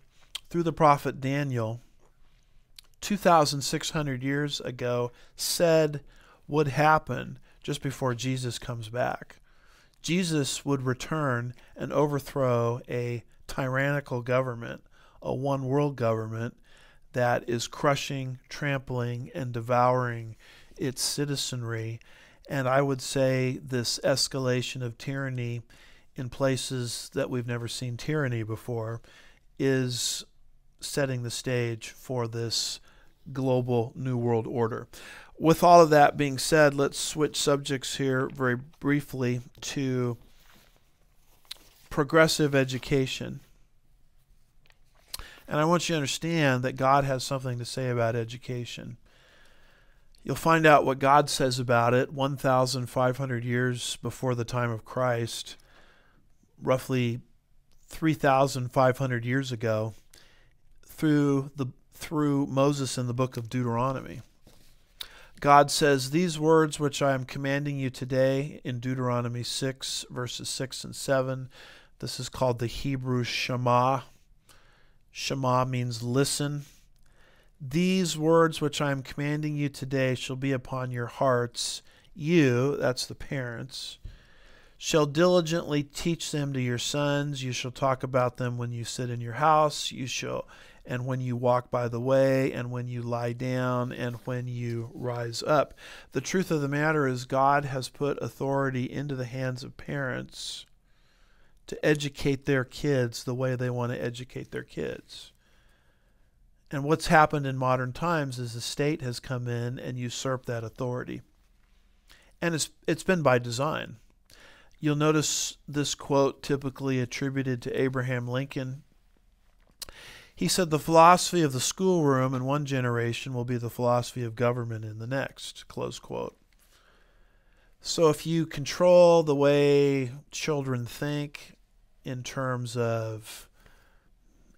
through the prophet Daniel, 2,600 years ago, said would happen just before Jesus comes back. Jesus would return and overthrow a tyrannical government, a one-world government that is crushing, trampling, and devouring its citizenry. And I would say this escalation of tyranny in places that we've never seen tyranny before is setting the stage for this global New World Order. With all of that being said, let's switch subjects here very briefly to progressive education. And I want you to understand that God has something to say about education. You'll find out what God says about it 1,500 years before the time of Christ, roughly 3,500 years ago, through Moses in the book of Deuteronomy. God says, these words which I am commanding you today in Deuteronomy 6, verses 6 and 7, this is called the Hebrew Shema. Shema means listen. These words which I am commanding you today shall be upon your hearts. You, that's the parents, shall diligently teach them to your sons. You shall talk about them when you sit in your house. And when you walk by the way, and when you lie down, and when you rise up. The truth of the matter is God has put authority into the hands of parents to educate their kids the way they want to educate their kids. And what's happened in modern times is the state has come in and usurped that authority. And it's been by design. You'll notice this quote typically attributed to Abraham Lincoln. He said, the philosophy of the schoolroom in one generation will be the philosophy of government in the next, close quote. So if you control the way children think in terms of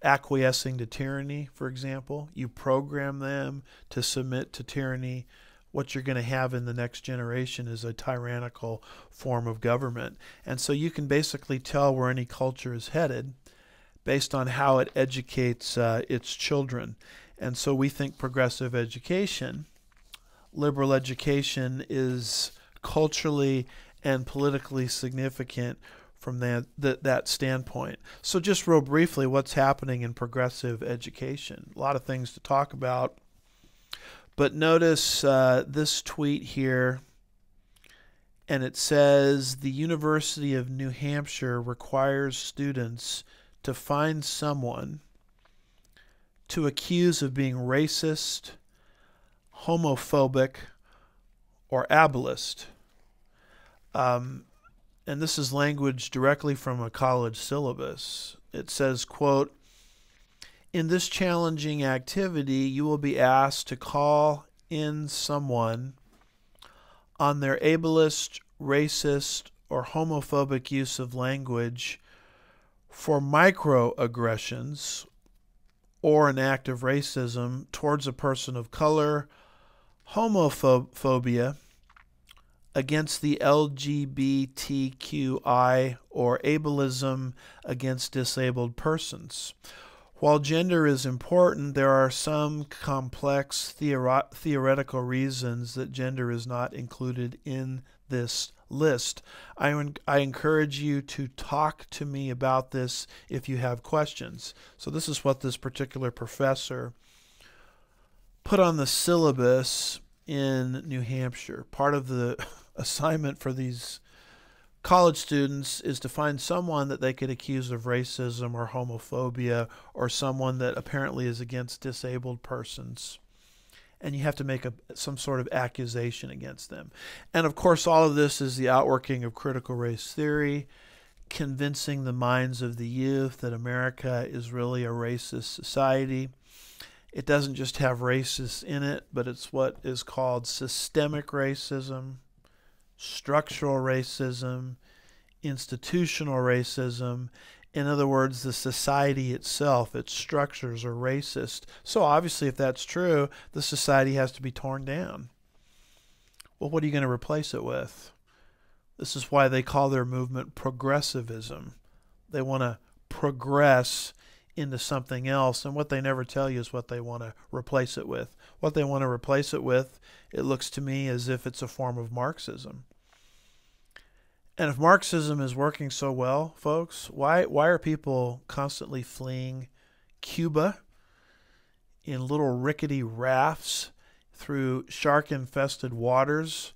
acquiescing to tyranny, for example. You program them to submit to tyranny. What you're going to have in the next generation is a tyrannical form of government. And so you can basically tell where any culture is headed based on how it educates its children. And so we think progressive education, liberal education, is culturally and politically significant from that standpoint. So just real briefly, what's happening in progressive education? A lot of things to talk about. But notice this tweet here, and it says, the University of New Hampshire requires students to find someone to accuse of being racist, homophobic, or ableist. And this is language directly from a college syllabus. It says, quote, in this challenging activity, you will be asked to call in someone on their ableist, racist, or homophobic use of language for microaggressions or an act of racism towards a person of color, homophobia against the LGBTQI, or ableism against disabled persons. While gender is important, there are some complex theoretical reasons that gender is not included in this list. I encourage you to talk to me about this if you have questions. So this is what this particular professor put on the syllabus in New Hampshire. Part of the assignment for these college students is to find someone that they could accuse of racism or homophobia, or someone that apparently is against disabled persons. And you have to make some sort of accusation against them. And of course, all of this is the outworking of critical race theory, convincing the minds of the youth that America is really a racist society. It doesn't just have racists in it, but it's what is called systemic racism, structural racism, institutional racism. In other words, the society itself, its structures are racist. So obviously, if that's true, the society has to be torn down. Well, what are you going to replace it with? This is why they call their movement progressivism. They want to progress into something else, and what they never tell you is what they want to replace it with. What they want to replace it with, it looks to me as if it's a form of Marxism. And if Marxism is working so well, folks, why are people constantly fleeing Cuba in little rickety rafts through shark-infested waters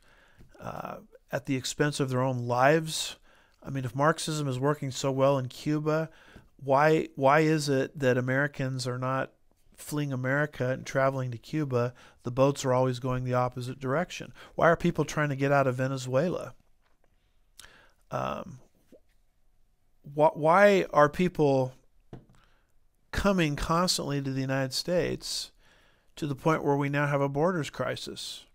at the expense of their own lives? I mean, if Marxism is working so well in Cuba, why is it that Americans are not fleeing America and traveling to Cuba? The boats are always going the opposite direction. Why are people trying to get out of Venezuela? Why are people coming constantly to the United States to the point where we now have a borders crisis?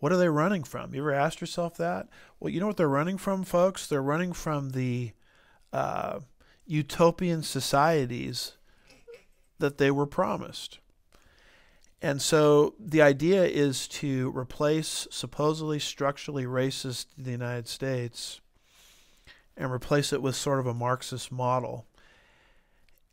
What are they running from? You ever asked yourself that? Well, you know what they're running from, folks? They're running from the utopian societies that they were promised. And so the idea is to replace supposedly structurally racist the United States and replace it with sort of a Marxist model.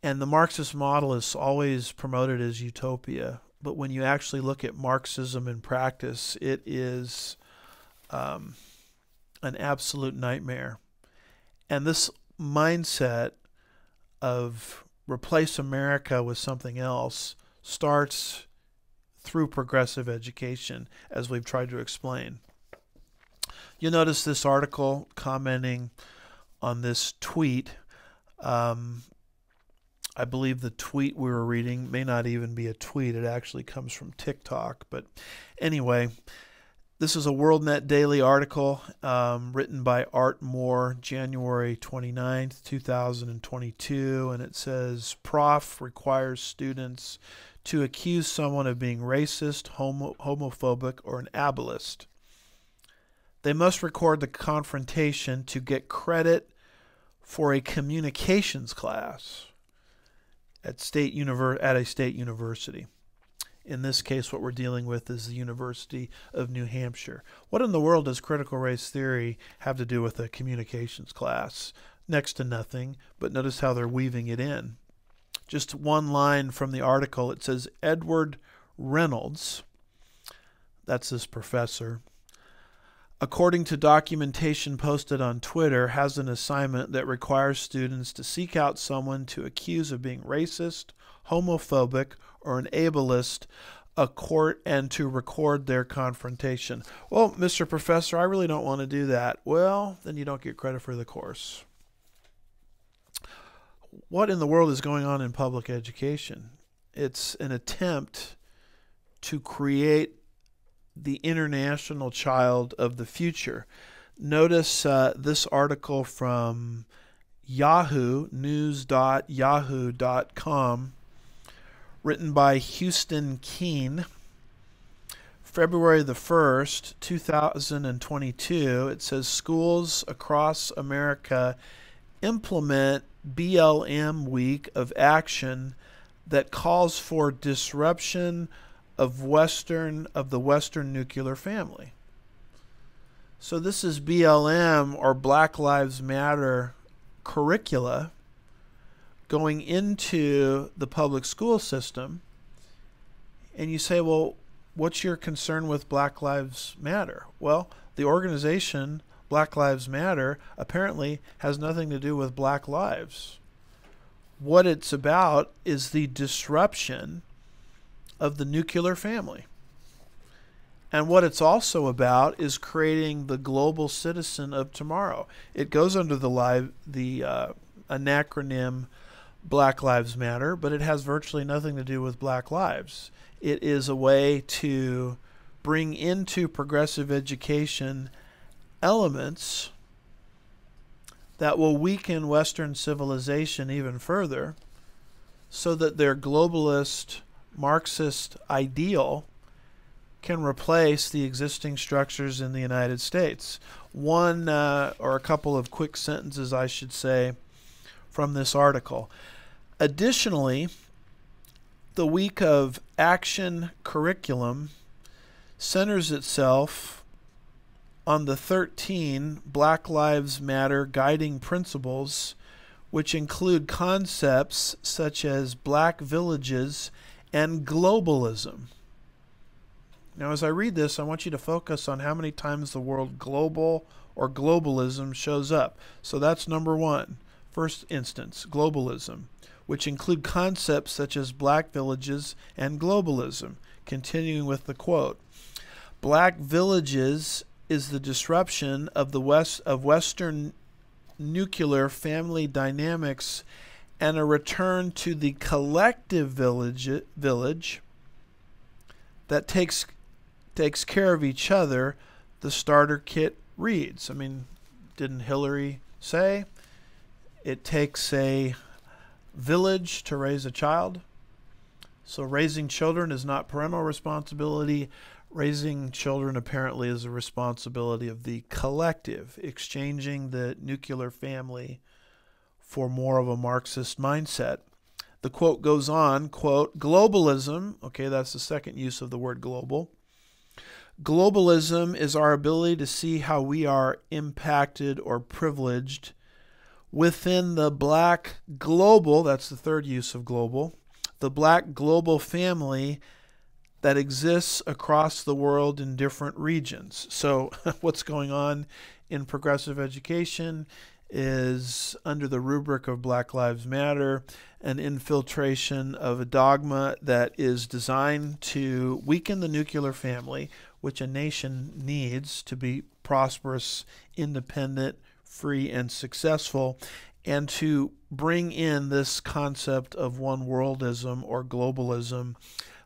And the Marxist model is always promoted as utopia. But when you actually look at Marxism in practice, it is an absolute nightmare. And this mindset of replace America with something else starts through progressive education, as we've tried to explain. You'll notice this article commenting on this tweet. I believe the tweet we were reading may not even be a tweet. It actually comes from TikTok. But anyway, this is a WorldNet Daily article written by Art Moore, January 29th, 2022. And it says, Prof requires students to accuse someone of being racist, homophobic, or an ableist. They must record the confrontation to get credit for a communications class. at a state university. In this case, what we're dealing with is the University of New Hampshire. What in the world does critical race theory have to do with a communications class? Next to nothing, but notice how they're weaving it in. Just one line from the article. It says, Edward Reynolds, that's this professor, according to documentation posted on Twitter, has an assignment that requires students to seek out someone to accuse of being racist, homophobic, or an ableist, and to record their confrontation. Well, Mr. Professor, I really don't want to do that. Well, then you don't get credit for the course. What in the world is going on in public education? It's an attempt to create the international child of the future. Notice this article from Yahoo, news.yahoo.com, written by Houston Keene, February the 1st, 2022. It says schools across America implement BLM week of action that calls for disruption of the Western nuclear family. So this is BLM, or Black Lives Matter, curricula going into the public school system. And you say, well, what's your concern with Black Lives Matter? Well, the organization Black Lives Matter apparently has nothing to do with black lives. What it's about is the disruption of the nuclear family. And what it's also about is creating the global citizen of tomorrow. It goes under the acronym Black Lives Matter, but it has virtually nothing to do with black lives. It is a way to bring into progressive education elements that will weaken Western civilization even further, so that their globalist Marxist ideal can replace the existing structures in the United States. One or a couple of quick sentences, I should say, from this article. Additionally, the week of action curriculum centers itself on the 13 Black Lives Matter guiding principles, which include concepts such as black villages and globalism. Now, as I read this, I want you to focus on how many times the word global or globalism shows up. So that's number one. First instance, globalism, which include concepts such as black villages and globalism. Continuing with the quote, black villages is the disruption of Western nuclear family dynamics and a return to the collective village that takes care of each other, the starter kit reads. I mean, didn't Hillary say it takes a village to raise a child? So raising children is not parental responsibility. Raising children apparently is a responsibility of the collective, exchanging the nuclear family for more of a Marxist mindset. The quote goes on, quote, globalism, okay, that's the second use of the word global. Globalism is our ability to see how we are impacted or privileged within the black global, that's the third use of global, the black global family that exists across the world in different regions. So what's going on in progressive education is, under the rubric of Black Lives Matter, an infiltration of a dogma that is designed to weaken the nuclear family, which a nation needs to be prosperous, independent, free, and successful, and to bring in this concept of one worldism or globalism.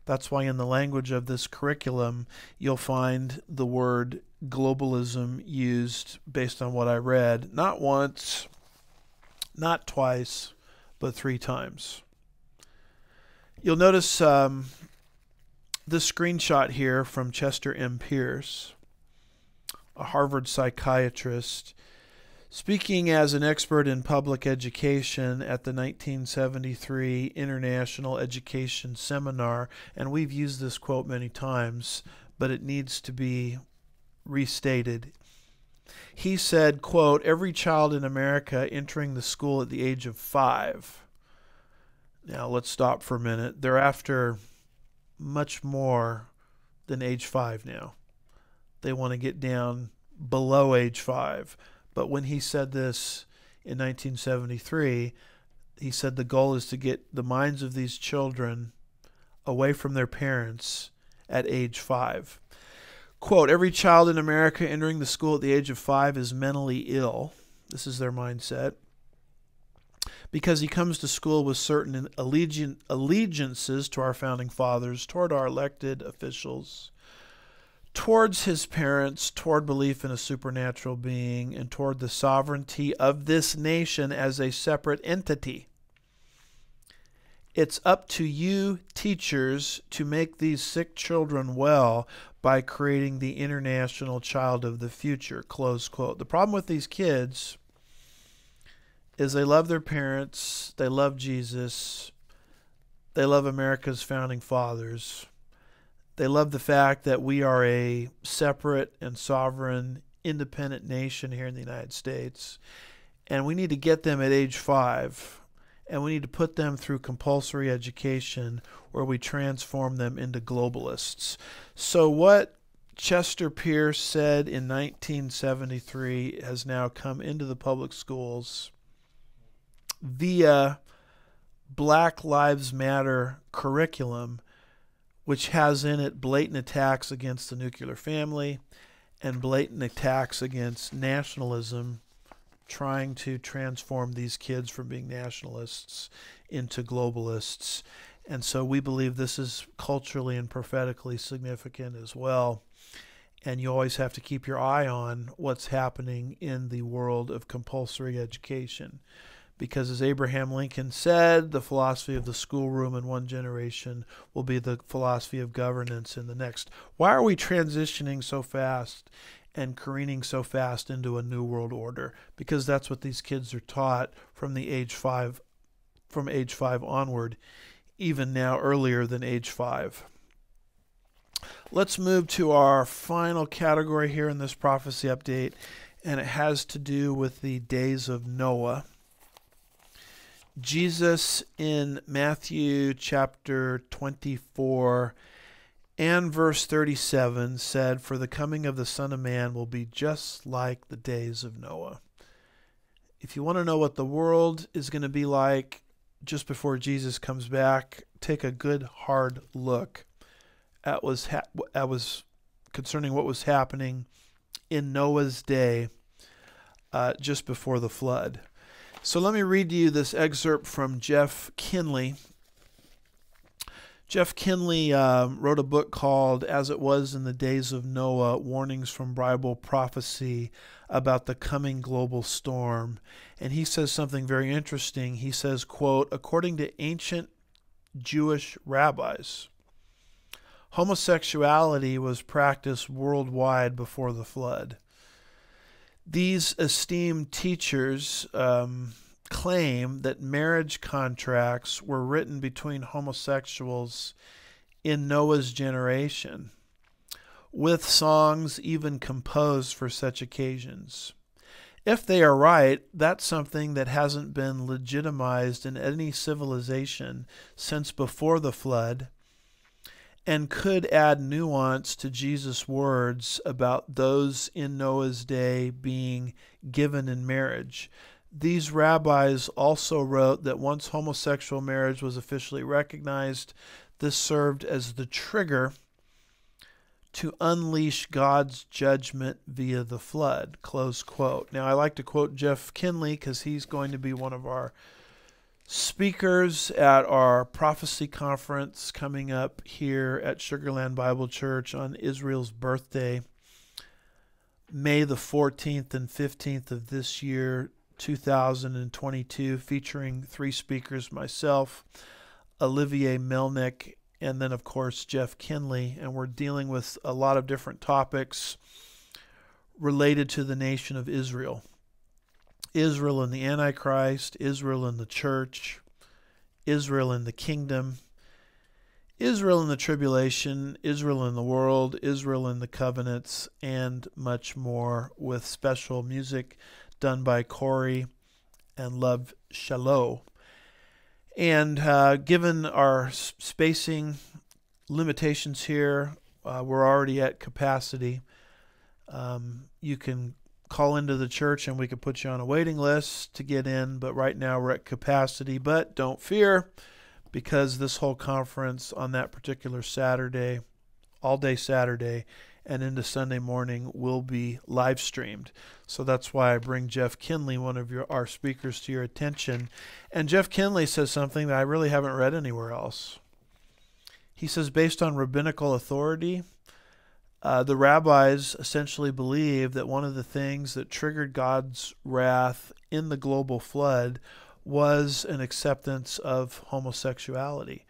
That's why in the language of this curriculum, you'll find the word globalism used, based on what I read, not once, not twice, but 3 times. You'll notice this screenshot here from Chester M. Pierce, a Harvard psychiatrist, Speaking as an expert in public education at the 1973 International Education Seminar, and we've used this quote many times, but it needs to be restated. He said, quote, "Every child in America entering the school at the age of 5." Now let's stop for a minute. They're after much more than age 5 now. They want to get down below age 5. But when he said this in 1973, he said the goal is to get the minds of these children away from their parents at age 5. Quote, "Every child in America entering the school at the age of 5 is mentally ill." This is their mindset. "Because he comes to school with certain allegiances to our founding fathers, toward our elected officials, towards his parents, toward belief in a supernatural being, and toward the sovereignty of this nation as a separate entity. It's up to you, teachers, to make these sick children well by creating the international child of the future." Close quote. The problem with these kids is they love their parents, they love Jesus, they love America's founding fathers. They love the fact that we are a separate and sovereign, independent nation here in the United States. And we need to get them at age 5, and we need to put them through compulsory education where we transform them into globalists. So what Chester Pierce said in 1973 has now come into the public schools via Black Lives Matter curriculum, which has in it blatant attacks against the nuclear family and blatant attacks against nationalism, trying to transform these kids from being nationalists into globalists. And so we believe this is culturally and prophetically significant as well. And you always have to keep your eye on what's happening in the world of compulsory education. Because as Abraham Lincoln said, the philosophy of the schoolroom in one generation will be the philosophy of governance in the next. Why are we transitioning so fast and careening so fast into a new world order? Because that's what these kids are taught from age 5 onward, even now earlier than age 5. Let's move to our final category here in this prophecy update, and it has to do with the days of Noah. Jesus in Matthew chapter 24 and verse 37 said, "For the coming of the Son of Man will be just like the days of Noah." If you want to know what the world is going to be like just before Jesus comes back, take a good hard look at was concerning what was happening in Noah's day just before the flood. So let me read to you this excerpt from Jeff Kinley. Jeff Kinley wrote a book called As It Was in the Days of Noah, Warnings from Bible Prophecy about the Coming Global Storm. And he says something very interesting. He says, quote, "According to ancient Jewish rabbis, homosexuality was practiced worldwide before the flood. These esteemed teachers claim that marriage contracts were written between homosexuals in Noah's generation, with songs even composed for such occasions. If they are right, that's something that hasn't been legitimized in any civilization since before the flood, and could add nuance to Jesus' words about those in Noah's day being given in marriage. These rabbis also wrote that once homosexual marriage was officially recognized, this served as the trigger to unleash God's judgment via the flood." Close quote. Now, I like to quote Jeff Kinley because he's going to be one of our speakers at our prophecy conference coming up here at Sugarland Bible Church on Israel's birthday, May the 14th and 15th of this year, 2022, featuring 3 speakers, myself, Olivier Melnick, and then, of course, Jeff Kinley. And we're dealing with a lot of different topics related to the nation of Israel. Israel and the Antichrist, Israel and the church, Israel and the kingdom, Israel in the tribulation, Israel in the world, Israel in the covenants, and much more, with special music done by Corey and Love Shalom. And given our spacing limitations here, we're already at capacity. You can call into the church and we could put you on a waiting list to get in, but right now we're at capacity. But don't fear, because this whole conference on that particular Saturday, all day Saturday, and into Sunday morning will be live streamed. So that's why I bring Jeff Kinley, one of our speakers, to your attention. And Jeff Kinley says something that I really haven't read anywhere else. He says, based on rabbinical authority, the rabbis essentially believe that one of the things that triggered God's wrath in the global flood was an acceptance of homosexuality.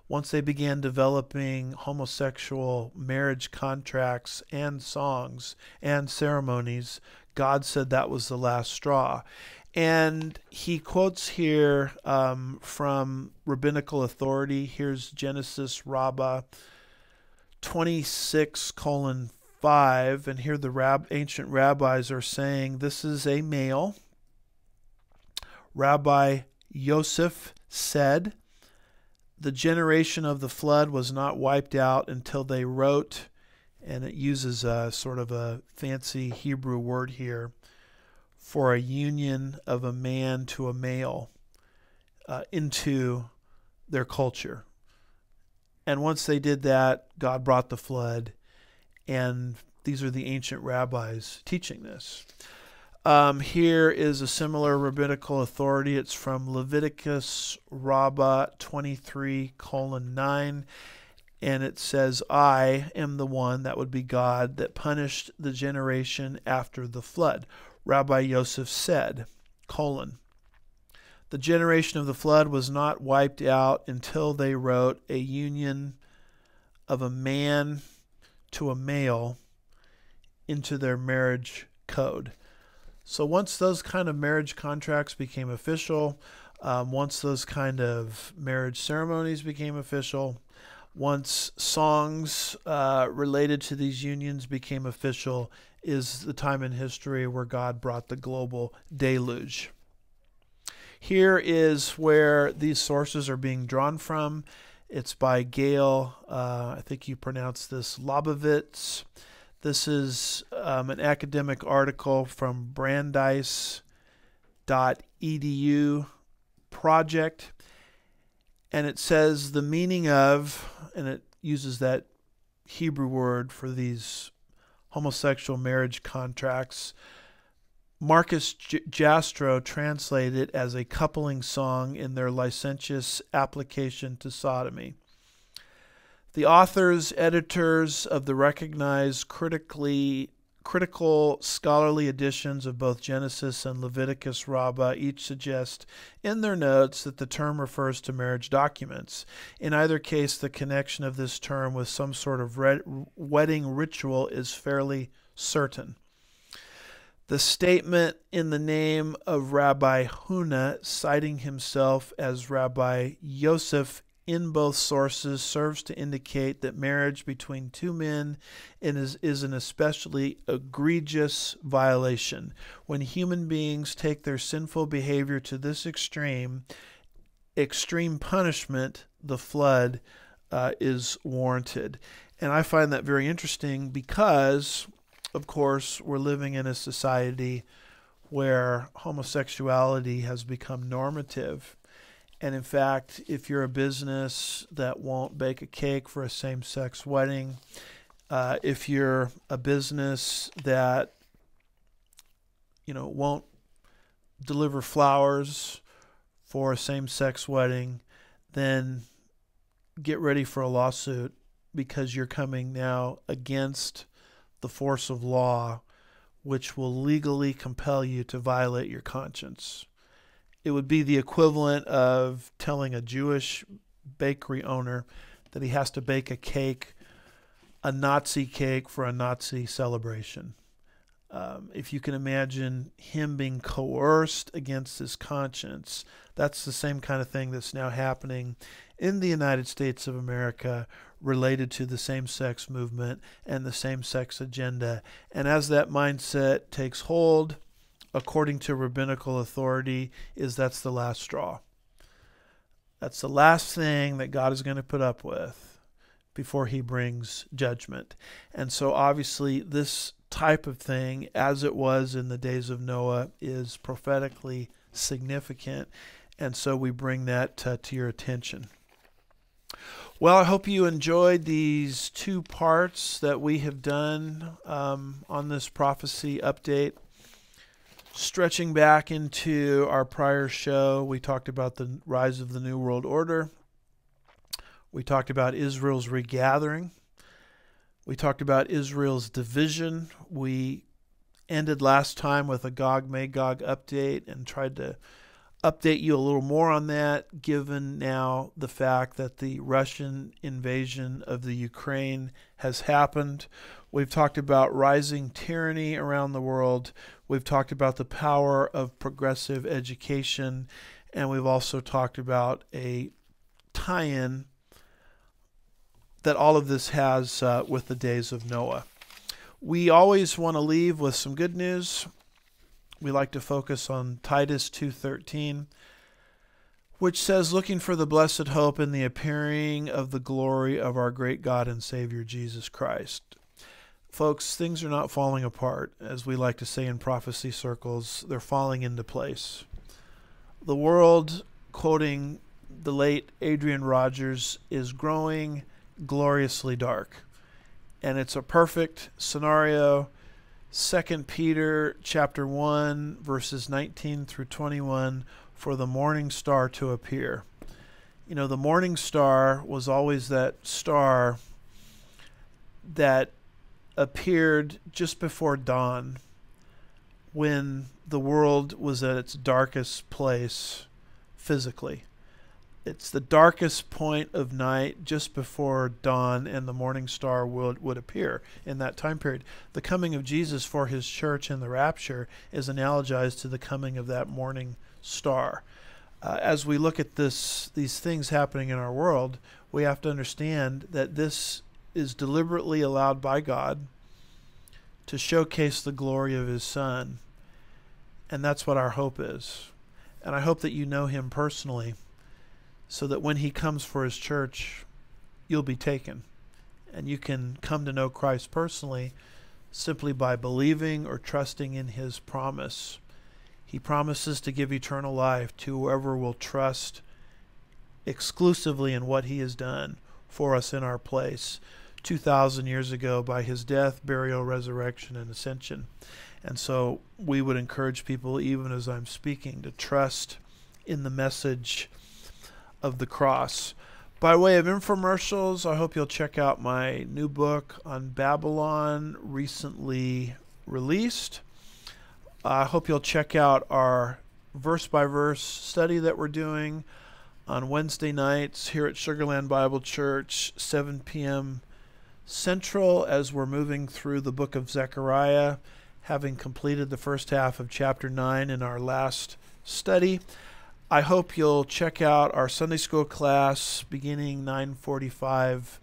Once they began developing homosexual marriage contracts and songs and ceremonies, God said that was the last straw. And he quotes here from rabbinical authority. Here's Genesis Rabbah 26:5, and here the ancient rabbis are saying this is a male. Rabbi Yosef said, the generation of the flood was not wiped out until they wrote, and it uses a sort of a fancy Hebrew word here, for a union of a man to a male into their culture. And once they did that, God brought the flood, and these are the ancient rabbis teaching this. Here is a similar rabbinical authority. It's from Leviticus Rabbah 23:9, and it says, I am the one, that would be God, that punished the generation after the flood. Rabbi Yosef said, the generation of the flood was not wiped out until they wrote a union of a man to a male into their marriage code. So once those kind of marriage contracts became official, once those kind of marriage ceremonies became official, once songs related to these unions became official, is the time in history where God brought the global deluge. Here is where these sources are being drawn from. It's by Gail, I think you pronounce this, Lobovitz. This is an academic article from Brandeis.edu project, and it says the meaning of, and it uses that Hebrew word for these homosexual marriage contracts. Marcus Jastrow translated it as a coupling song in their licentious application to sodomy. The authors, editors of the recognized critical scholarly editions of both Genesis and Leviticus Rabbah each suggest in their notes that the term refers to marriage documents. In either case, the connection of this term with some sort of wedding ritual is fairly certain. The statement in the name of Rabbi Huna, citing himself as Rabbi Yosef in both sources, serves to indicate that marriage between two men is an especially egregious violation. When human beings take their sinful behavior to this extreme punishment, the flood is warranted. And I find that very interesting because, of course, we're living in a society where homosexuality has become normative. And in fact, if you're a business that won't bake a cake for a same-sex wedding, if you're a business that won't deliver flowers for a same-sex wedding, then get ready for a lawsuit, because you're coming now against the force of law, which will legally compel you to violate your conscience. It would be the equivalent of telling a Jewish bakery owner that he has to bake a cake, a Nazi cake, for a Nazi celebration. If you can imagine him being coerced against his conscience, that's the same kind of thing that's now happening in the United States of America related to the same-sex movement and the same-sex agenda. And as that mindset takes hold, according to rabbinical authority, that's the last straw. That's the last thing that God is going to put up with before he brings judgment. And so obviously this type of thing, as it was in the days of Noah, is prophetically significant. And so we bring that to your attention. Well, I hope you enjoyed these 2 parts that we have done on this prophecy update. Stretching back into our prior show, we talked about the rise of the New World Order. We talked about Israel's regathering. We talked about Israel's division. We ended last time with a Gog-Magog update and tried to update you a little more on that, given now the fact that the Russian invasion of the Ukraine has happened. We've talked about rising tyranny around the world. We've talked about the power of progressive education. And we've also talked about a tie-in that all of this has with the days of Noah. We always want to leave with some good news. We like to focus on Titus 2:13, which says, looking for the blessed hope in the appearing of the glory of our great God and Savior Jesus Christ. Folks, things are not falling apart, as we like to say in prophecy circles. They're falling into place. The world, quoting the late Adrian Rogers, is growing gloriously dark. And it's a perfect scenario. 2 Peter chapter 1, verses 19 through 21, for the morning star to appear. You know, the morning star was always that star that appeared just before dawn, when the world was at its darkest place physically. It's the darkest point of night just before dawn, and the morning star would appear in that time period. The coming of Jesus for his church in the rapture is analogized to the coming of that morning star. As we look at these things happening in our world, we have to understand that this is deliberately allowed by God to showcase the glory of his Son. And that's what our hope is. And I hope that you know him personally, so that when he comes for his church, you'll be taken. And you can come to know Christ personally simply by believing or trusting in his promise. He promises to give eternal life to whoever will trust exclusively in what he has done for us in our place 2,000 years ago by his death, burial, resurrection, and ascension. And so we would encourage people, even as I'm speaking, to trust in the message of the cross. By way of infomercials, I hope you'll check out my new book on Babylon, recently released. I hope you'll check out our verse-by-verse study that we're doing on Wednesday nights here at Sugarland Bible Church, 7 p.m. Central, as we're moving through the book of Zechariah, having completed the first half of chapter 9 in our last study. I hope you'll check out our Sunday school class beginning 9:45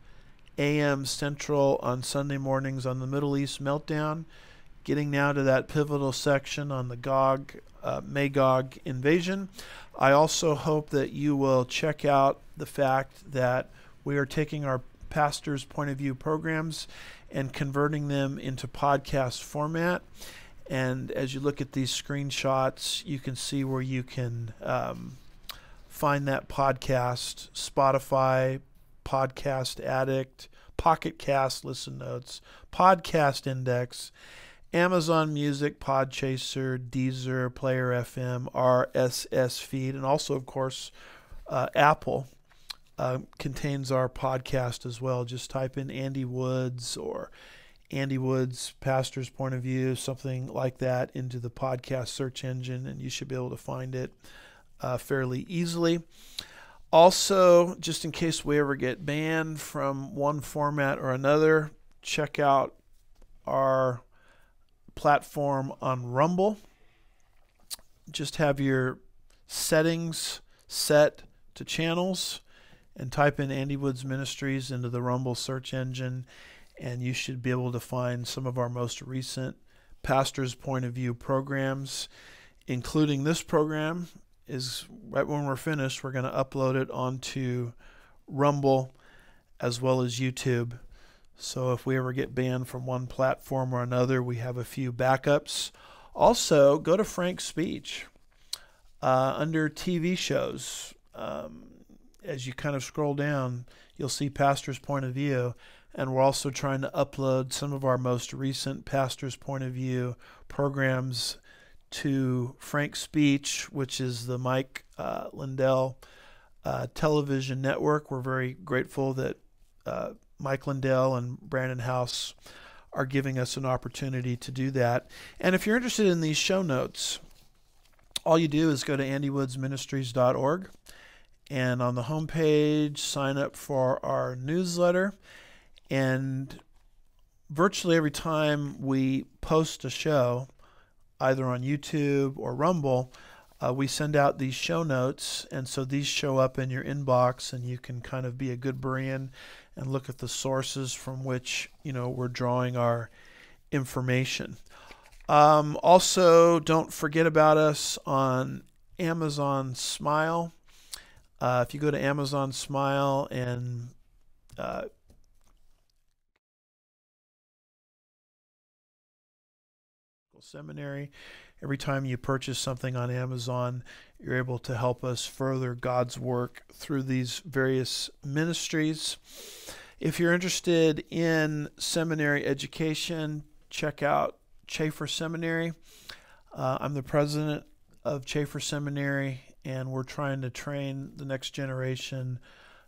a.m. Central on Sunday mornings on the Middle East Meltdown, getting now to that pivotal section on the Gog-Magog invasion. I also hope that you will check out the fact that we are taking our Pastor's Point of View programs and converting them into podcast format. And as you look at these screenshots, you can see where you can find that podcast: Spotify, Podcast Addict, Pocket Cast, Listen Notes, Podcast Index, Amazon Music, Podchaser, Deezer, Player FM, RSS feed, and also, of course, Apple contains our podcast as well. Just type in Andy Woods or Andy Woods Pastor's Point of View, something like that, into the podcast search engine, and you should be able to find it fairly easily. Also, just in case we ever get banned from one format or another, check out our platform on Rumble. Just have your settings set to channels and type in Andy Woods Ministries into the Rumble search engine, and you should be able to find some of our most recent Pastor's Point of View programs, including this program. Is right when we're finished, we're going to upload it onto Rumble as well as YouTube. So if we ever get banned from one platform or another, we have a few backups. Also, go to Frank's speech under TV shows. As you kind of scroll down, you'll see Pastor's Point of View. And we're also trying to upload some of our most recent Pastor's Point of View programs to Frank's Speech, which is the Mike Lindell television network. We're very grateful that Mike Lindell and Brandon House are giving us an opportunity to do that. And if you're interested in these show notes, all you do is go to andywoodsministries.org, and on the homepage, sign up for our newsletter. And virtually every time we post a show, either on YouTube or Rumble, we send out these show notes, and so these show up in your inbox, and you can kind of be a good Berean and look at the sources from which, we're drawing our information. Also, don't forget about us on Amazon Smile. If you go to Amazon Smile and Seminary, every time you purchase something on Amazon, you're able to help us further God's work through these various ministries. If you're interested in seminary education, check out Chafer Seminary. I'm the president of Chafer Seminary, and we're trying to train the next generation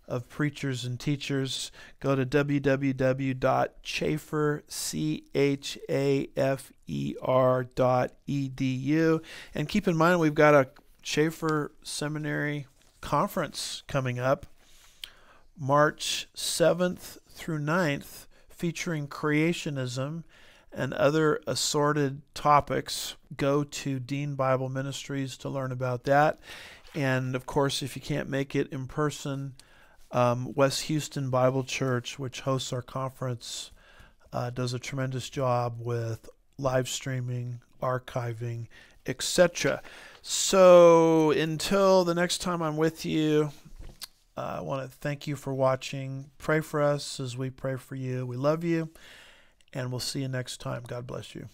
of preachers and teachers. Go to www.chafer.edu, and keep in mind we've got a Chafer Seminary conference coming up March 7th through 9th, featuring creationism and other assorted topics. Go to Dean Bible Ministries to learn about that. And of course, if you can't make it in person, West Houston Bible Church, which hosts our conference, does a tremendous job with live streaming, archiving, etc. So until the next time I'm with you, I want to thank you for watching. Pray for us as we pray for you. We love you, and we'll see you next time. God bless you.